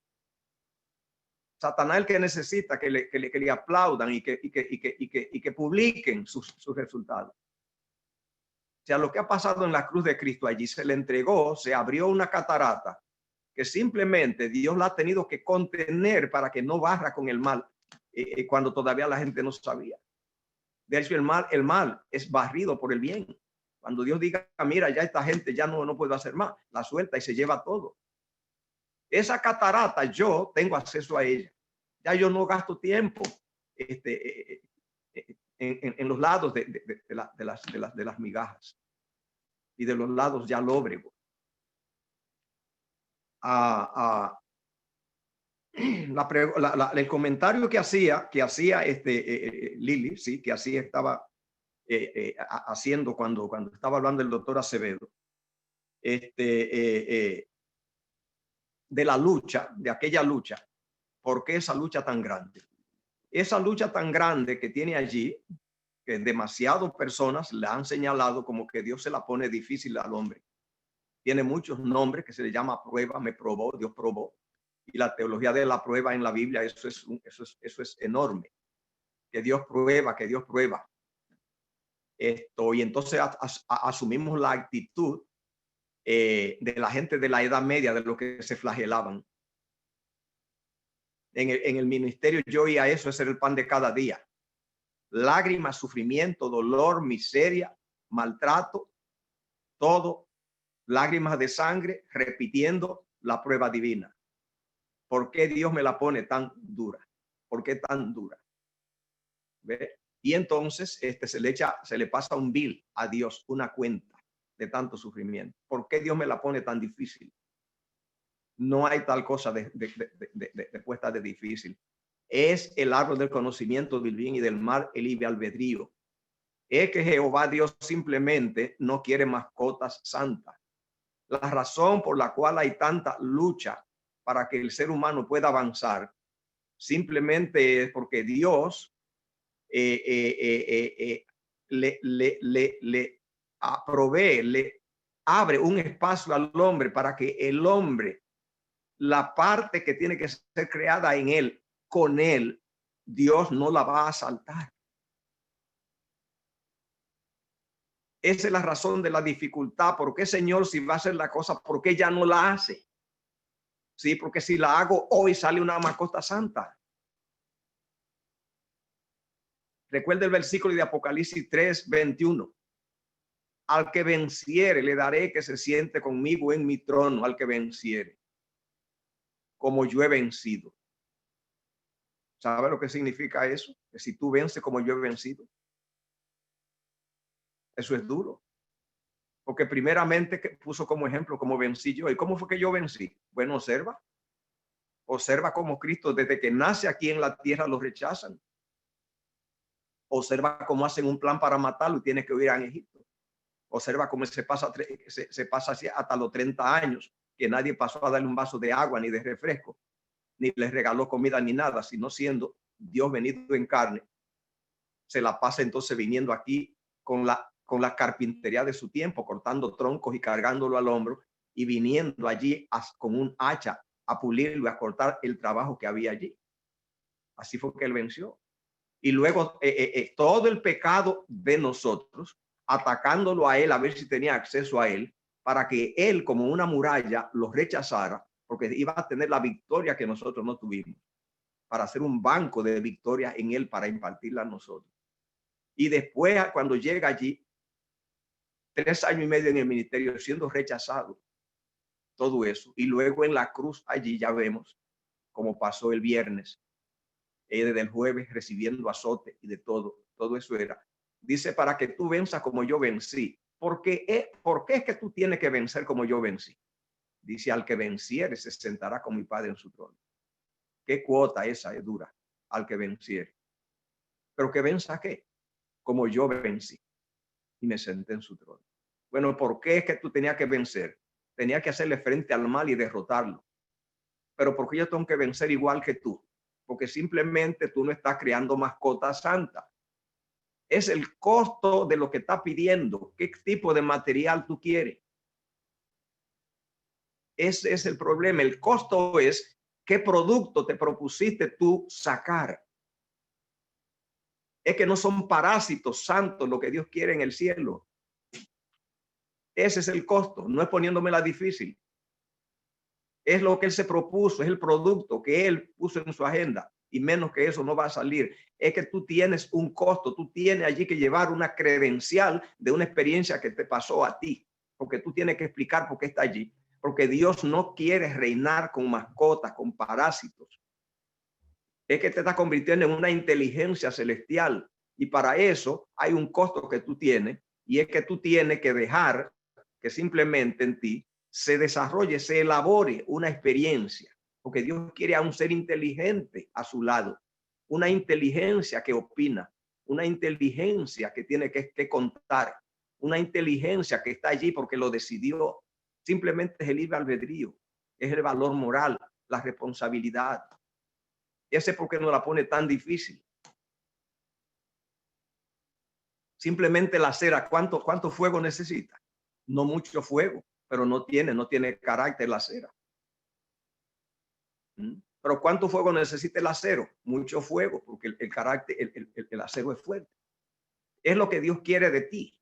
Satanás el que necesita que le aplaudan y que publiquen sus resultados. O sea, lo que ha pasado en la cruz de Cristo, allí se le entregó, se abrió una catarata que simplemente Dios la ha tenido que contener para que no barra con el mal cuando todavía la gente no sabía. De hecho, el mal es barrido por el bien. Cuando Dios diga, mira, ya esta gente ya no puede hacer más, la suelta y se lleva todo. Esa catarata yo tengo acceso a ella. Ya yo no gasto tiempo en los lados de las migajas y de los lados ya lóbregos. El comentario que hacía Lili, sí, que así estaba haciendo cuando estaba hablando el doctor Acevedo, de la lucha, de aquella lucha. ¿Por qué esa lucha tan grande? Esa lucha tan grande que tiene allí, que demasiadas personas la han señalado como que Dios se la pone difícil al hombre. Tiene muchos nombres que se le llama prueba, me probó, Dios probó. Y la teología de la prueba en la Biblia, eso es enorme. Que Dios prueba, que Dios prueba. Y entonces asumimos la actitud de la gente de la Edad Media, de lo que se flagelaban. En el ministerio yo oía eso, ese era el pan de cada día. Lágrimas, sufrimiento, dolor, miseria, maltrato, todo, lágrimas de sangre, repitiendo la prueba divina. ¿Por qué Dios me la pone tan dura? ¿Por qué tan dura? ¿Ve? Y entonces se le pasa un bill a Dios, una cuenta de tanto sufrimiento. ¿Por qué Dios me la pone tan difícil? No hay tal cosa de puesta de difícil. Es el árbol del conocimiento del bien y del mal, el libre albedrío. Es que Jehová Dios simplemente no quiere mascotas santas. La razón por la cual hay tanta lucha para que el ser humano pueda avanzar simplemente es porque Dios le provee, le abre un espacio al hombre para que el hombre, la parte que tiene que ser creada en él, con él, Dios no la va a saltar. Esa es la razón de la dificultad. ¿Por qué, Señor, si va a hacer la cosa, por qué ya no la hace? Sí, porque si la hago hoy sale una mascota santa. Recuerda el versículo de Apocalipsis 3:21. Al que venciere le daré que se siente conmigo en mi trono, al que venciere, como yo he vencido. ¿Sabe lo que significa eso? Que si tú vences como yo he vencido. Eso es duro. Porque primeramente que puso como ejemplo cómo vencí yo. ¿Y cómo fue que yo vencí? Bueno, observa. Observa cómo Cristo desde que nace aquí en la tierra lo rechazan. Observa cómo hacen un plan para matarlo y tiene que huir a Egipto. Observa cómo se pasa así hasta los 30 años, que nadie pasó a darle un vaso de agua ni de refresco, ni les regaló comida ni nada, sino siendo Dios venido en carne. Se la pasa entonces viniendo aquí con la carpintería de su tiempo, cortando troncos y cargándolo al hombro y viniendo allí con un hacha a pulirlo y a cortar el trabajo que había allí. Así fue que él venció. Y luego todo el pecado de nosotros, atacándolo a él a ver si tenía acceso a él, para que él como una muralla lo rechazara, porque iba a tener la victoria que nosotros no tuvimos, para hacer un banco de victoria en él, para impartirla a nosotros. Y después, cuando llega allí, 3 años y medio en el ministerio, siendo rechazado, todo eso, y luego en la cruz allí ya vemos cómo pasó el viernes, desde el jueves recibiendo azote y de todo eso era. Dice, para que tú venzas como yo vencí. ¿Por qué es que tú tienes que vencer como yo vencí? Dice, al que venciere se sentará con mi Padre en su trono. ¿Qué cuota esa es dura? Al que venciere. ¿Pero que venza qué? Como yo vencí y me senté en su trono. Bueno, ¿por qué es que tú tenías que vencer? Tenía que hacerle frente al mal y derrotarlo. Pero ¿por qué yo tengo que vencer igual que tú? Porque simplemente tú no estás creando mascotas santas. Es el costo de lo que está pidiendo. ¿Qué tipo de material tú quieres? Ese es el problema. El costo es qué producto te propusiste tú sacar. Es que no son parásitos santos lo que Dios quiere en el cielo. Ese es el costo. No es poniéndomela difícil. Es lo que él se propuso, es el producto que él puso en su agenda. Y menos que eso no va a salir. Es que tú tienes un costo, tú tienes allí que llevar una credencial de una experiencia que te pasó a ti, porque tú tienes que explicar por qué está allí, porque Dios no quiere reinar con mascotas, con parásitos. Es que te está convirtiendo en una inteligencia celestial y para eso hay un costo que tú tienes y es que tú tienes que dejar que simplemente en ti se desarrolle, se elabore una experiencia. Porque Dios quiere a un ser inteligente a su lado, una inteligencia que opina, una inteligencia que tiene que contar, una inteligencia que está allí porque lo decidió. Simplemente es el libre albedrío, es el valor moral, la responsabilidad. Ese por qué no la pone tan difícil. Simplemente la cera, ¿cuánto fuego necesita? No mucho fuego, pero no tiene carácter la cera. Pero ¿cuánto fuego necesita el acero? Mucho fuego, porque el carácter, el acero es fuerte. Es lo que Dios quiere de ti.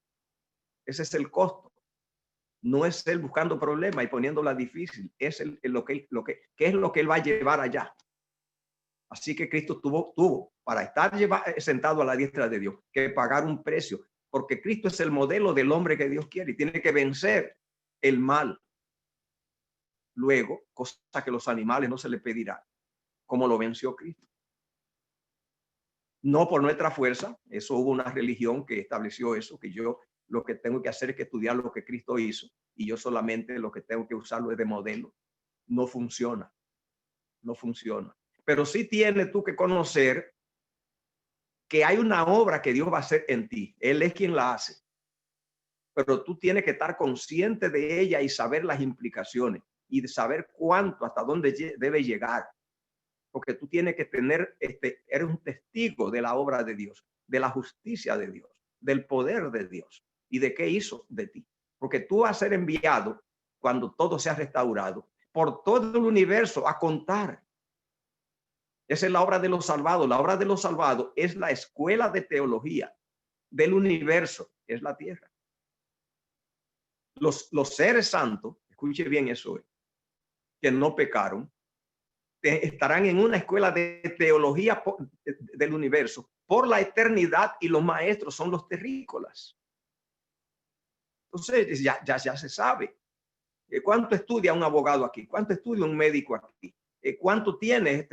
Ese es el costo. No es él buscando problemas y poniéndola difícil. Es ¿qué es lo que él va a llevar allá? Así que Cristo tuvo para estar sentado a la diestra de Dios que pagar un precio, porque Cristo es el modelo del hombre que Dios quiere y tiene que vencer el mal. Luego, cosa que los animales no se le pedirá, como lo venció Cristo. no por nuestra fuerza. Eso hubo una religión que estableció eso, que yo lo que tengo que hacer es que estudiar lo que Cristo hizo y yo solamente lo que tengo que usarlo es de modelo. No funciona, no funciona. Pero sí tienes tú que conocer que hay una obra que Dios va a hacer en ti. Él es quien la hace. Pero tú tienes que estar consciente de ella y saber las implicaciones y de saber cuánto, hasta dónde debe llegar. Porque tú tienes que tener, eres un testigo de la obra de Dios, de la justicia de Dios, del poder de Dios y de qué hizo de ti. Porque tú vas a ser enviado cuando todo sea restaurado por todo el universo a contar. Esa es la obra de los salvados. La obra de los salvados es la escuela de teología del universo, es la tierra. Los seres santos, escuche bien eso, que no pecaron, estarán en una escuela de teología del universo por la eternidad y los maestros son los terrícolas. Entonces ya se sabe. ¿Cuánto estudia un abogado aquí? ¿Cuánto estudia un médico aquí? ¿Cuánto tiene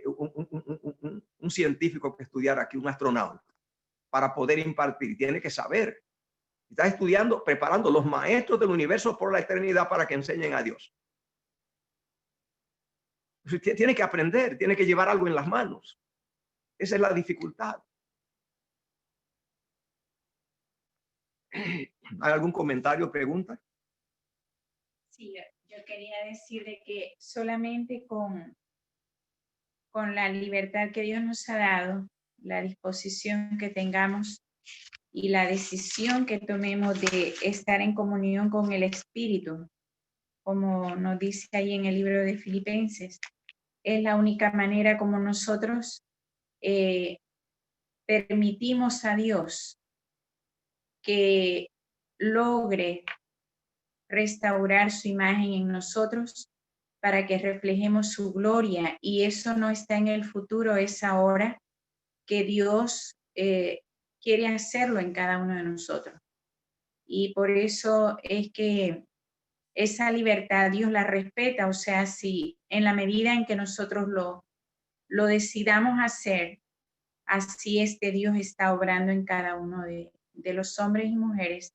un científico que estudiar aquí, un astronauta, para poder impartir? Tiene que saber. Está estudiando, preparando los maestros del universo por la eternidad para que enseñen a Dios. Tiene que aprender, tiene que llevar algo en las manos. Esa es la dificultad. ¿Hay algún comentario, pregunta? Sí, yo quería decir de que solamente con la libertad que Dios nos ha dado, la disposición que tengamos y la decisión que tomemos de estar en comunión con el Espíritu, como nos dice ahí en el libro de Filipenses, es la única manera como nosotros permitimos a Dios que logre restaurar su imagen en nosotros para que reflejemos su gloria. Y eso no está en el futuro, es ahora que Dios quiere hacerlo en cada uno de nosotros. Y por eso es que esa libertad Dios la respeta. O sea, si en la medida en que nosotros lo decidamos hacer, así es que Dios está obrando en cada uno de los hombres y mujeres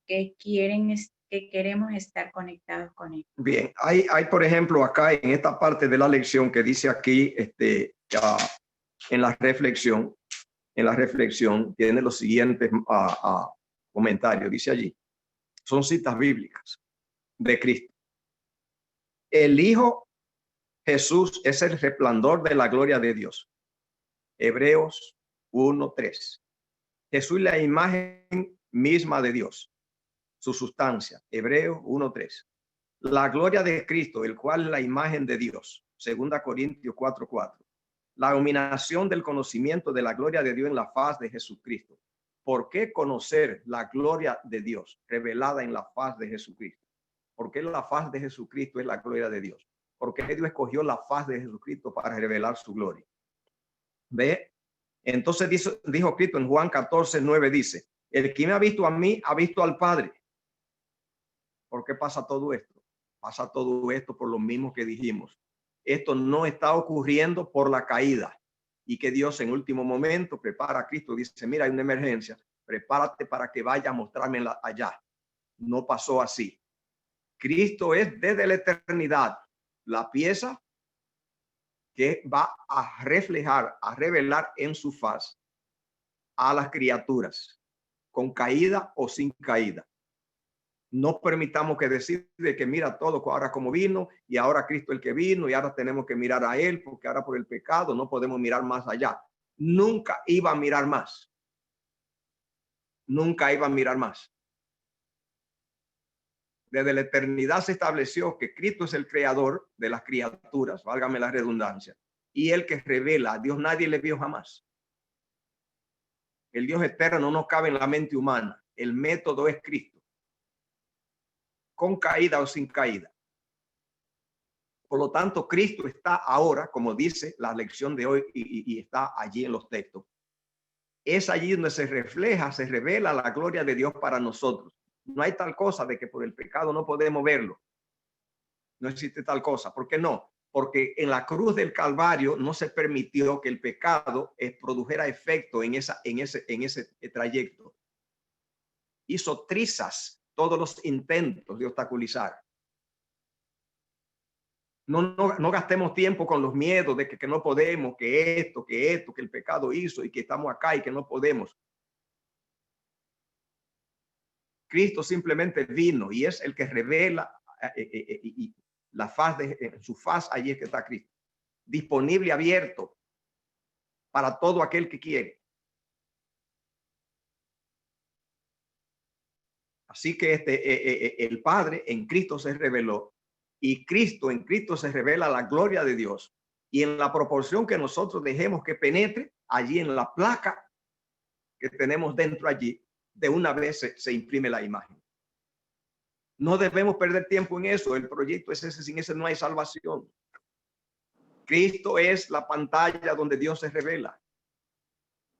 que queremos estar conectados con Él. Bien, hay por ejemplo acá en esta parte de la lección que dice aquí, en la reflexión tiene los siguientes comentarios, dice allí, son citas bíblicas de Cristo. El Hijo Jesús es el resplandor de la gloria de Dios. Hebreos 1:3. Jesús es la imagen misma de Dios, su sustancia. Hebreos 1:3. La gloria de Cristo, el cual es la imagen de Dios. 2 Corintios 4:4. La dominación del conocimiento de la gloria de Dios en la faz de Jesucristo. ¿Por qué conocer la gloria de Dios revelada en la faz de Jesucristo? ¿Por qué la faz de Jesucristo es la gloria de Dios? ¿Por qué Dios escogió la faz de Jesucristo para revelar su gloria? ¿Ve? Entonces dijo Cristo en Juan 14:9, dice, el que me ha visto a mí, ha visto al Padre. ¿Por qué pasa todo esto? Pasa todo esto por lo mismo que dijimos. Esto no está ocurriendo por la caída y que Dios en último momento prepara a Cristo. Dice, mira, hay una emergencia, prepárate para que vaya a mostrarme allá. No pasó así. Cristo es desde la eternidad la pieza que va a reflejar, a revelar en su faz a las criaturas, con caída o sin caída. No permitamos que decide que mira todo ahora como vino y ahora Cristo el que vino y ahora tenemos que mirar a él porque ahora por el pecado no podemos mirar más allá. Nunca iba a mirar más. Nunca iba a mirar más. Desde la eternidad se estableció que Cristo es el creador de las criaturas, válgame la redundancia, y el que revela a Dios. Nadie le vio jamás. El Dios eterno no cabe en la mente humana. El método es Cristo, con caída o sin caída. Por lo tanto, Cristo está ahora, como dice la lección de hoy, y está allí en los textos. Es allí donde se refleja, se revela la gloria de Dios para nosotros. No hay tal cosa de que por el pecado no podemos verlo. No existe tal cosa. ¿Por qué no? porque en la cruz del Calvario no se permitió que el pecado produjera efecto en ese trayecto. Hizo trizas todos los intentos de obstaculizar. No gastemos tiempo con los miedos de que no podemos, que esto, que el pecado hizo y que estamos acá y que no podemos. Cristo simplemente vino y es el que revela la faz su faz. Allí es que está Cristo, disponible, abierto para todo aquel que quiere. Así que el Padre en Cristo se reveló, y Cristo en Cristo se revela la gloria de Dios, y en la proporción que nosotros dejemos que penetre allí en la placa que tenemos dentro allí, de una vez se imprime la imagen. No debemos perder tiempo en eso. El proyecto es ese, sin ese no hay salvación. Cristo es la pantalla donde Dios se revela.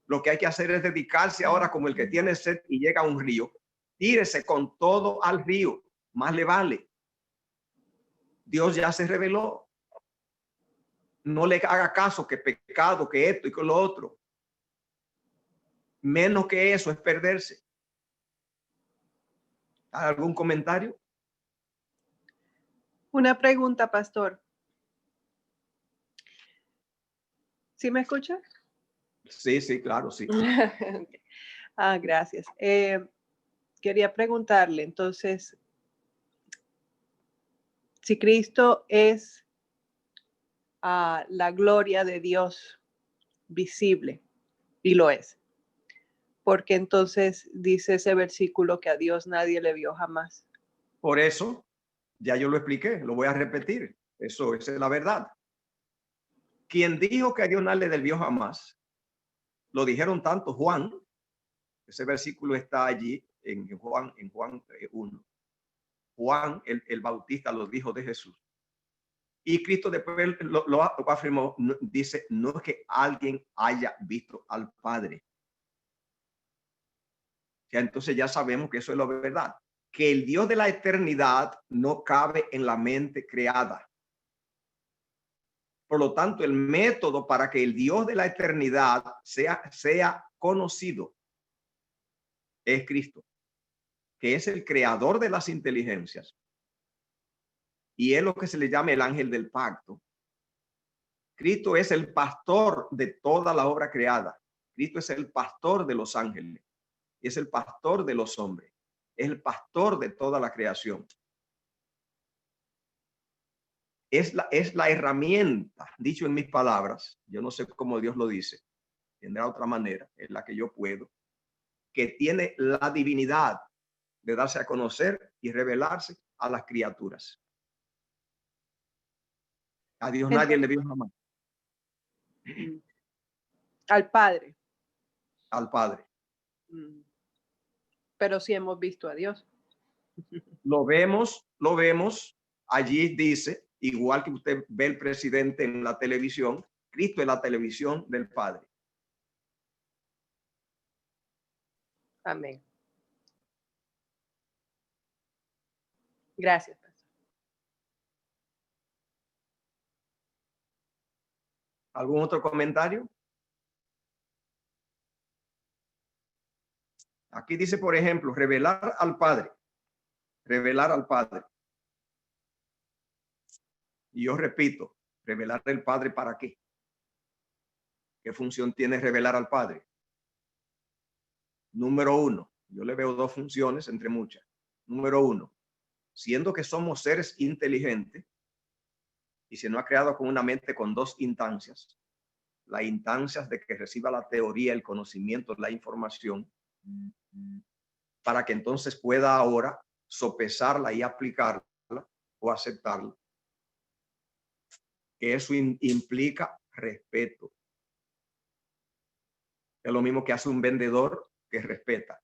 Lo que hay que hacer es dedicarse ahora como el que tiene sed y llega a un río. Tírese con todo al río, más le vale. Dios ya se reveló. No le haga caso que pecado, que esto y que lo otro. Menos que eso es perderse. ¿Algún comentario? Una pregunta, pastor. ¿Sí me escucha? Sí, sí, claro, sí. Gracias. Quería preguntarle, entonces, si Cristo es la gloria de Dios visible, y lo es, porque entonces dice ese versículo que a Dios nadie le vio jamás. Por eso, ya yo lo expliqué, lo voy a repetir. Esa es la verdad. Quien dijo que a Dios nadie le vio jamás, lo dijeron tanto Juan, ese versículo está allí en Juan 1. Juan el Bautista lo dijo de Jesús. Y Cristo después lo afirmó, dice, no es que alguien haya visto al Padre. Ya entonces ya sabemos que eso es la verdad, que el Dios de la eternidad no cabe en la mente creada. Por lo tanto, el método para que el Dios de la eternidad sea conocido es Cristo, que es el creador de las inteligencias. Y es lo que se le llama el ángel del pacto. Cristo es el pastor de toda la obra creada. Cristo es el pastor de los ángeles. Es el pastor de los hombres. Es el pastor de toda la creación. Es la herramienta, dicho en mis palabras, yo no sé cómo Dios lo dice, tendrá otra manera en la que yo puedo, que tiene la divinidad de darse a conocer y revelarse a las criaturas. A Dios nadie le vio jamás. Al Padre. Al Padre. Pero sí hemos visto a Dios. Lo vemos. Allí dice, igual que usted ve el presidente en la televisión, Cristo es la televisión del Padre. Amén. Gracias, pastor. ¿Algún otro comentario? Aquí dice, por ejemplo, revelar al Padre. Revelar al Padre. Y yo repito, revelar al Padre, ¿para qué? ¿Qué función tiene revelar al Padre? Número uno, yo le veo dos funciones entre muchas. Número uno, siendo que somos seres inteligentes y se nos ha creado con una mente con dos instancias, las instancias de que reciba la teoría, el conocimiento, la información, para que entonces pueda ahora sopesarla y aplicarla o aceptarla. Que eso implica respeto. Es lo mismo que hace un vendedor que respeta,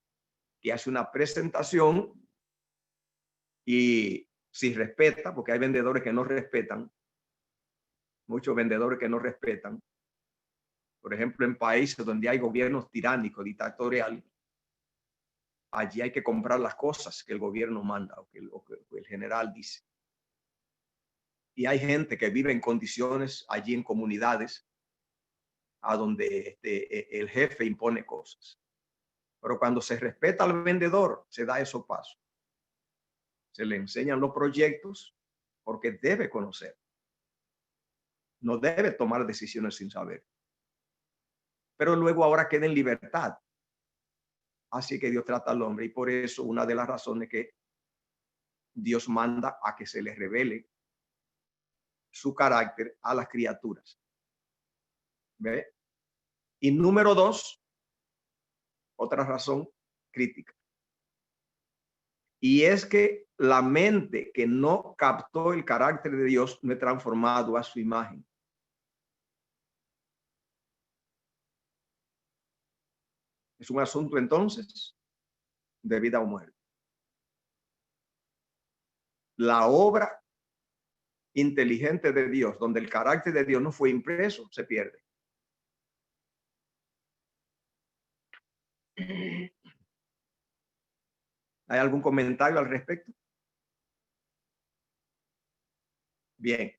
que hace una presentación y si respeta, porque hay vendedores que no respetan, muchos vendedores que no respetan. Por ejemplo, en países donde hay gobiernos tiránicos, dictatoriales, allí hay que comprar las cosas que el gobierno manda o que el general dice. Y hay gente que vive en condiciones allí en comunidades a donde el jefe impone cosas. Pero cuando se respeta al vendedor, se da esos pasos. Se le enseñan los proyectos porque debe conocer. No debe tomar decisiones sin saber. Pero luego ahora queda en libertad. Así que Dios trata al hombre, y por eso una de las razones que Dios manda a que se le revele su carácter a las criaturas. ¿Ve? Y número 2, otra razón crítica. Y es que la mente que no captó el carácter de Dios no es transformado a su imagen. Es un asunto entonces de vida o muerte. La obra inteligente de Dios, donde el carácter de Dios no fue impreso, se pierde. ¿Hay algún comentario al respecto? Bien.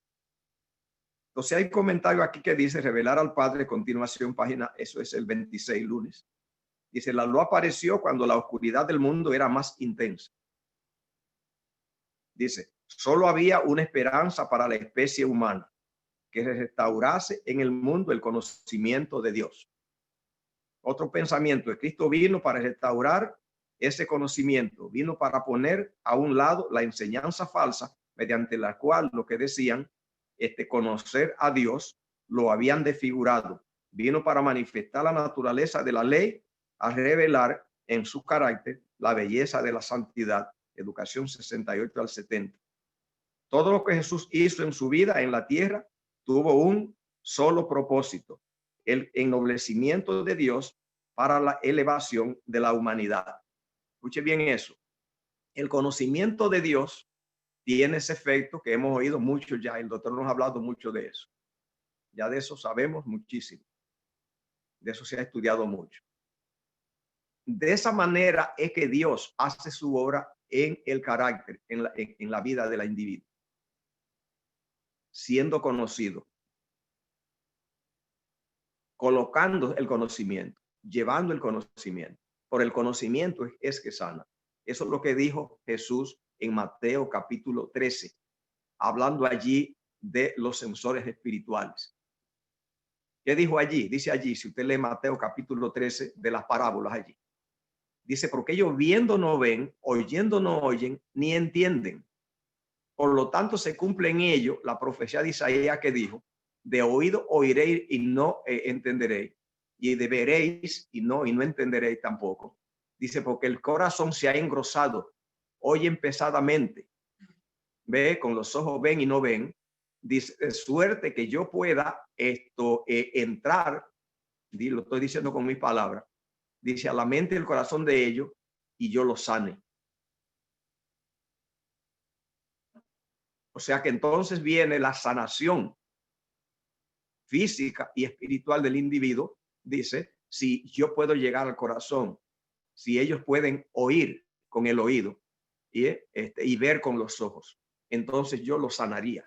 Entonces hay comentario aquí que dice revelar al Padre, continuación, página, eso es el 26, lunes. Dice, la luz apareció cuando la oscuridad del mundo era más intensa. Dice, solo había una esperanza para la especie humana, que restaurase en el mundo el conocimiento de Dios. Otro pensamiento es Cristo vino para restaurar ese conocimiento, vino para poner a un lado la enseñanza falsa mediante la cual lo que decían conocer a Dios lo habían desfigurado. Vino para manifestar la naturaleza de la ley, a revelar en su carácter la belleza de la santidad. Educación 68 al 70. Todo lo que Jesús hizo en su vida en la tierra tuvo un solo propósito: el ennoblecimiento de Dios para la elevación de la humanidad. Escuche bien eso. El conocimiento de Dios tiene ese efecto que hemos oído mucho ya. El doctor nos ha hablado mucho de eso. Ya de eso sabemos muchísimo. De eso se ha estudiado mucho. De esa manera es que Dios hace su obra en el carácter, en la vida de la individuo. Siendo conocido, colocando el conocimiento, llevando el conocimiento. Por el conocimiento es que sana. Eso es lo que dijo Jesús en Mateo capítulo 13, hablando allí de los sensores espirituales. ¿Qué dijo allí? Dice allí, si usted lee Mateo capítulo 13 de las parábolas allí. Dice, porque ellos viendo no ven, oyendo no oyen, ni entienden. Por lo tanto, se cumple en ello la profecía de Isaías que dijo, de oído oiréis y no entenderéis, y de veréis y no entenderéis tampoco. Dice, porque el corazón se ha engrosado, oyen pesadamente, ve, con los ojos ven y no ven. Dice, de suerte que yo pueda entrar, lo estoy diciendo con mis palabras, dice, a la mente y el corazón de ellos, y yo los sane. O sea que entonces viene la sanación física y espiritual del individuo. Dice, si yo puedo llegar al corazón, si ellos pueden oír con el oído y ver con los ojos, entonces yo los sanaría.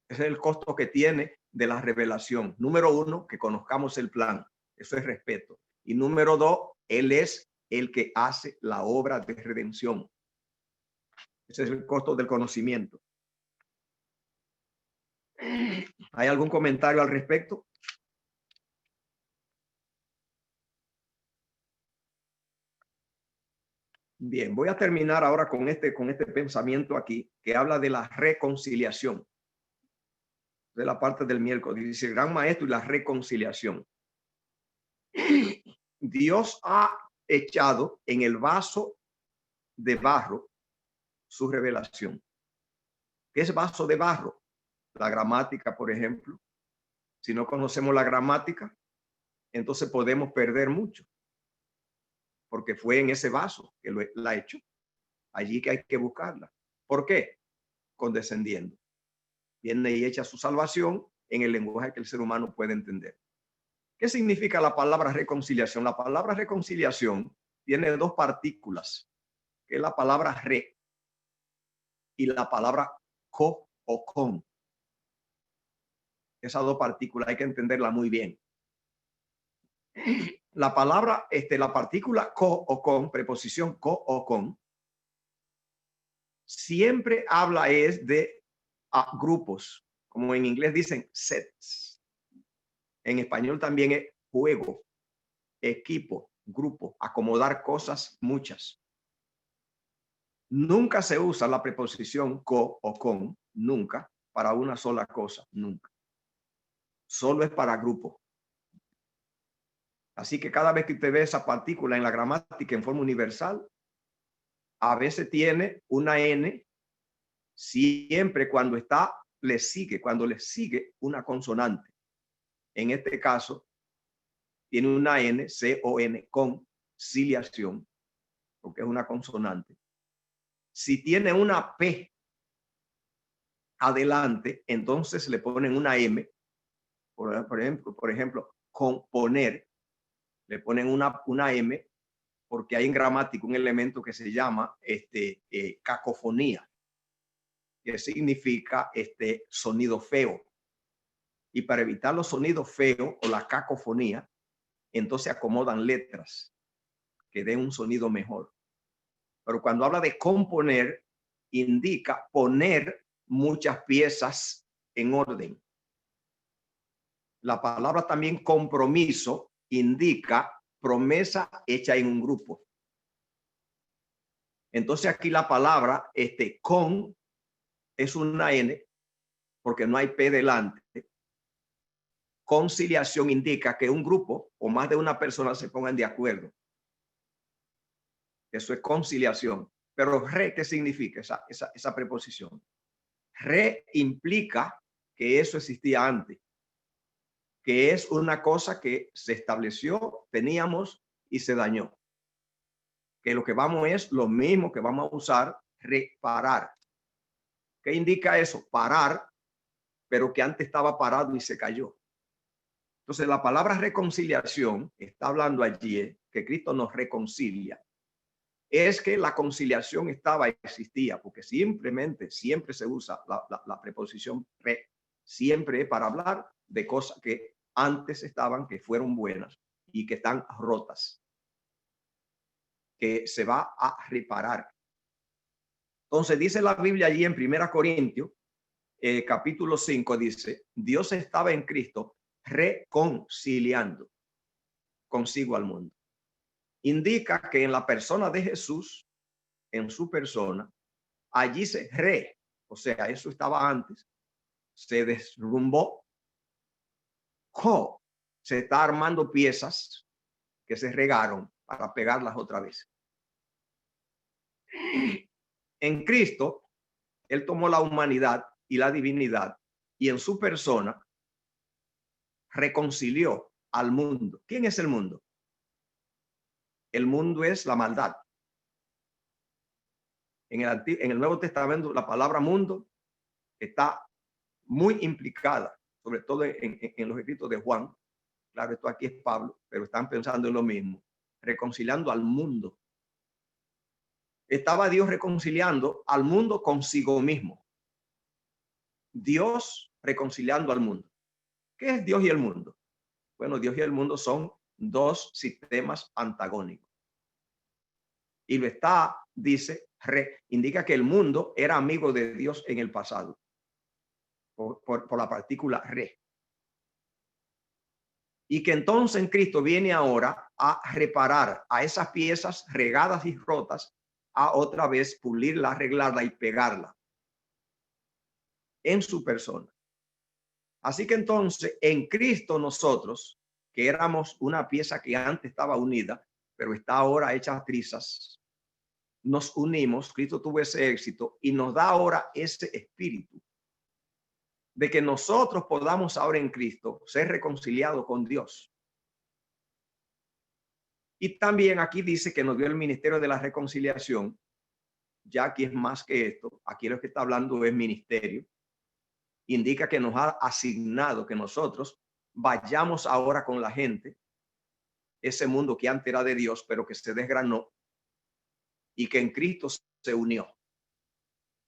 Ese es el costo que tiene de la revelación. Número 1, que conozcamos el plan. Eso es respeto. Y número 2, Él es el que hace la obra de redención. Ese es el costo del conocimiento. ¿Hay algún comentario al respecto? Bien, voy a terminar ahora con este pensamiento aquí, que habla de la reconciliación. De la parte del miércoles. Dice, gran maestro, y la reconciliación. Dios ha echado en el vaso de barro su revelación. ¿Qué es vaso de barro? La gramática, por ejemplo. Si no conocemos la gramática, entonces podemos perder mucho. Porque fue en ese vaso que la ha hecho. Allí que hay que buscarla. ¿Por qué? Condescendiendo. Viene y echa su salvación en el lenguaje que el ser humano puede entender. ¿Qué significa la palabra reconciliación? La palabra reconciliación tiene dos partículas, que es la palabra re. y la palabra co o con. Esas dos partículas hay que entenderla muy bien. La palabra, la partícula co o con, preposición co o con, siempre habla es de grupos, como en inglés dicen sets. En español también es juego, equipo, grupo, acomodar cosas muchas. Nunca se usa la preposición co o con, nunca, para una sola cosa, nunca. Solo es para grupo. Así que cada vez que usted ve esa partícula en la gramática en forma universal, a veces tiene una N, siempre cuando le sigue una consonante. En este caso, tiene una N, C-O-N, conciliación, porque es una consonante. Si tiene una P adelante, entonces le ponen una M. Por ejemplo, componer, le ponen una M, porque hay en gramática un elemento que se llama cacofonía, que significa sonido feo. Y para evitar los sonidos feos o la cacofonía, entonces acomodan letras que den un sonido mejor. Pero cuando habla de componer, indica poner muchas piezas en orden. La palabra también compromiso indica promesa hecha en un grupo. Entonces aquí la palabra con es una N porque no hay P delante. Conciliación indica que un grupo o más de una persona se pongan de acuerdo. Eso es conciliación. Pero re, ¿qué significa esa preposición? Re implica que eso existía antes, que es una cosa que se estableció, teníamos y se dañó. Que lo que vamos es lo mismo que vamos a usar, reparar. ¿Qué indica eso? Parar, pero que antes estaba parado y se cayó. Entonces la palabra reconciliación está hablando allí que Cristo nos reconcilia. Es que la conciliación existía, porque siempre se usa la preposición re, siempre para hablar de cosas que antes estaban, que fueron buenas y que están rotas, que se va a reparar. Entonces dice la Biblia allí en 1 Corintios, capítulo 5, dice, Dios estaba en Cristo reconciliando consigo al mundo. Indica que en la persona de Jesús, en su persona, allí o sea, eso estaba antes, se derrumbó, se está armando piezas que se regaron para pegarlas otra vez. En Cristo, Él tomó la humanidad y la divinidad y en su persona reconcilió al mundo. ¿Quién es el mundo? El mundo es la maldad. En el Nuevo Testamento, la palabra mundo está muy implicada, sobre todo en los escritos de Juan. Claro, esto aquí es Pablo, pero están pensando en lo mismo, reconciliando al mundo. Estaba Dios reconciliando al mundo consigo mismo. Dios reconciliando al mundo. ¿Qué es Dios y el mundo? Bueno, Dios y el mundo son dos sistemas antagónicos. Y lo está, dice, indica que el mundo era amigo de Dios en el pasado. Por la partícula re. Y que entonces en Cristo viene ahora a reparar a esas piezas regadas y rotas, a otra vez pulirla, arreglarla y pegarla en su persona. Así que entonces en Cristo nosotros, que éramos una pieza que antes estaba unida, pero está ahora hecha trizas, nos unimos, Cristo tuvo ese éxito y nos da ahora ese espíritu de que nosotros podamos ahora en Cristo ser reconciliados con Dios. Y también aquí dice que nos dio el ministerio de la reconciliación. Ya aquí es más que esto. Aquí lo que está hablando es ministerio. Indica que nos ha asignado que nosotros vayamos ahora con la gente, ese mundo que antes era de Dios, pero que se desgranó y que en Cristo se unió.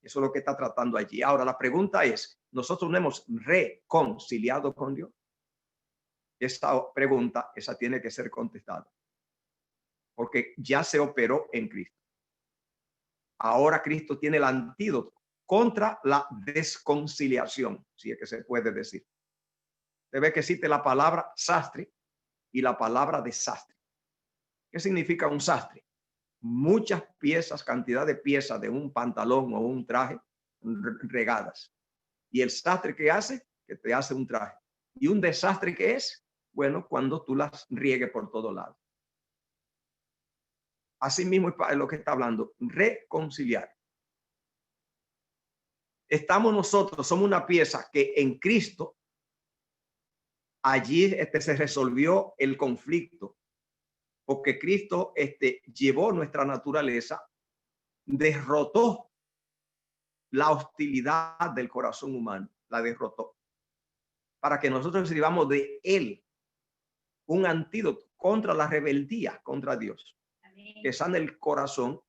Eso es lo que está tratando allí. Ahora, la pregunta es, ¿nosotros no hemos reconciliado con Dios? Esta pregunta, esa tiene que ser contestada. Porque ya se operó en Cristo. Ahora Cristo tiene el antídoto contra la desconciliación, si es que se puede decir. Se ve que existe la palabra sastre y la palabra desastre. ¿Qué significa un sastre? Muchas piezas, cantidad de piezas de un pantalón o un traje regadas. Y el sastre que hace, que te hace un traje. Y un desastre que es, bueno, cuando tú las riegues por todos lados. Así mismo es lo que está hablando, reconciliar. Estamos nosotros, somos una pieza que en Cristo, allí se resolvió el conflicto, porque Cristo llevó nuestra naturaleza, derrotó la hostilidad del corazón humano, la derrotó, para que nosotros recibamos de Él un antídoto contra la rebeldía contra Dios. Que sana el corazón,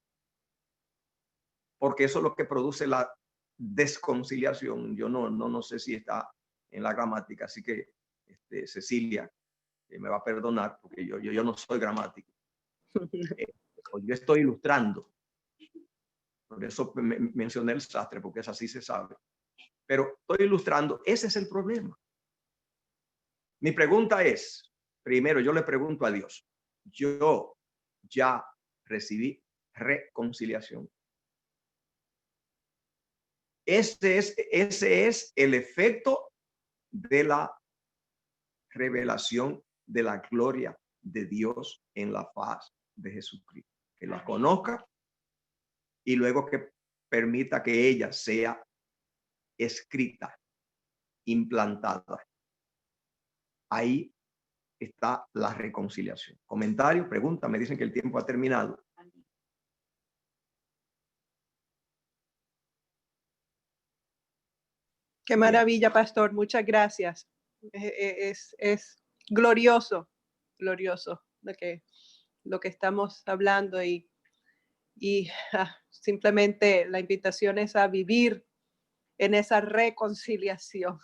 porque eso es lo que produce la desconciliación. Yo no sé si está en la gramática, así que Cecilia me va a perdonar porque yo no soy gramático. Yo estoy ilustrando, por eso mencioné el sastre, porque es así se sabe, pero estoy ilustrando. Ese es el problema. Mi pregunta es, primero yo le pregunto a Dios, yo ya recibí reconciliación. Ese es el efecto de la revelación de la gloria de Dios en la faz de Jesucristo. Que la conozca y luego que permita que ella sea escrita, implantada. Ahí está la reconciliación. Comentario, pregunta, me dicen que el tiempo ha terminado. Qué maravilla, pastor. Muchas gracias. Es glorioso, glorioso lo que estamos hablando y simplemente la invitación es a vivir en esa reconciliación,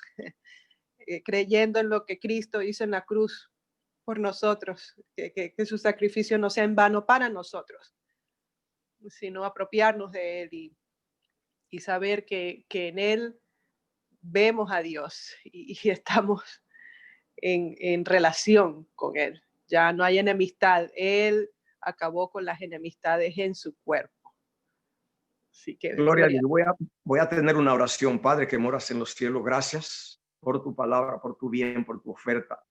creyendo en lo que Cristo hizo en la cruz por nosotros, que su sacrificio no sea en vano para nosotros, sino apropiarnos de Él y saber que en Él vemos a Dios y estamos en relación con Él. Ya no hay enemistad. Él acabó con las enemistades en su cuerpo. Así que Gloria a Dios. Voy a tener una oración. Padre que moras en los cielos, gracias por tu palabra, por tu bien, por tu oferta,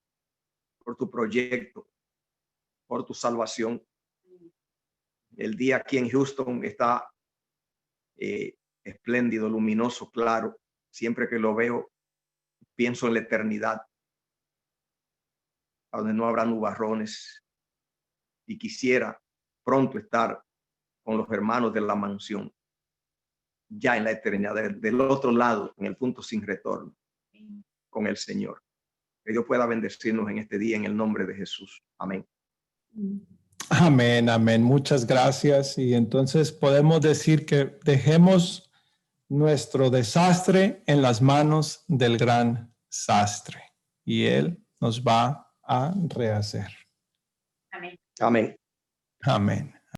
por tu proyecto, por tu salvación. El día aquí en Houston está espléndido, luminoso, claro. Siempre que lo veo, pienso en la eternidad, a donde no habrá nubarrones, y quisiera pronto estar con los hermanos de la mansión, ya en la eternidad, del otro lado, en el punto sin retorno, con el Señor. Que Dios pueda bendecirnos en este día en el nombre de Jesús. Amén. Amén, amén. Muchas gracias. Y entonces podemos decir que dejemos nuestro desastre en las manos del gran sastre y Él nos va a rehacer. Amén. Amén. Amén.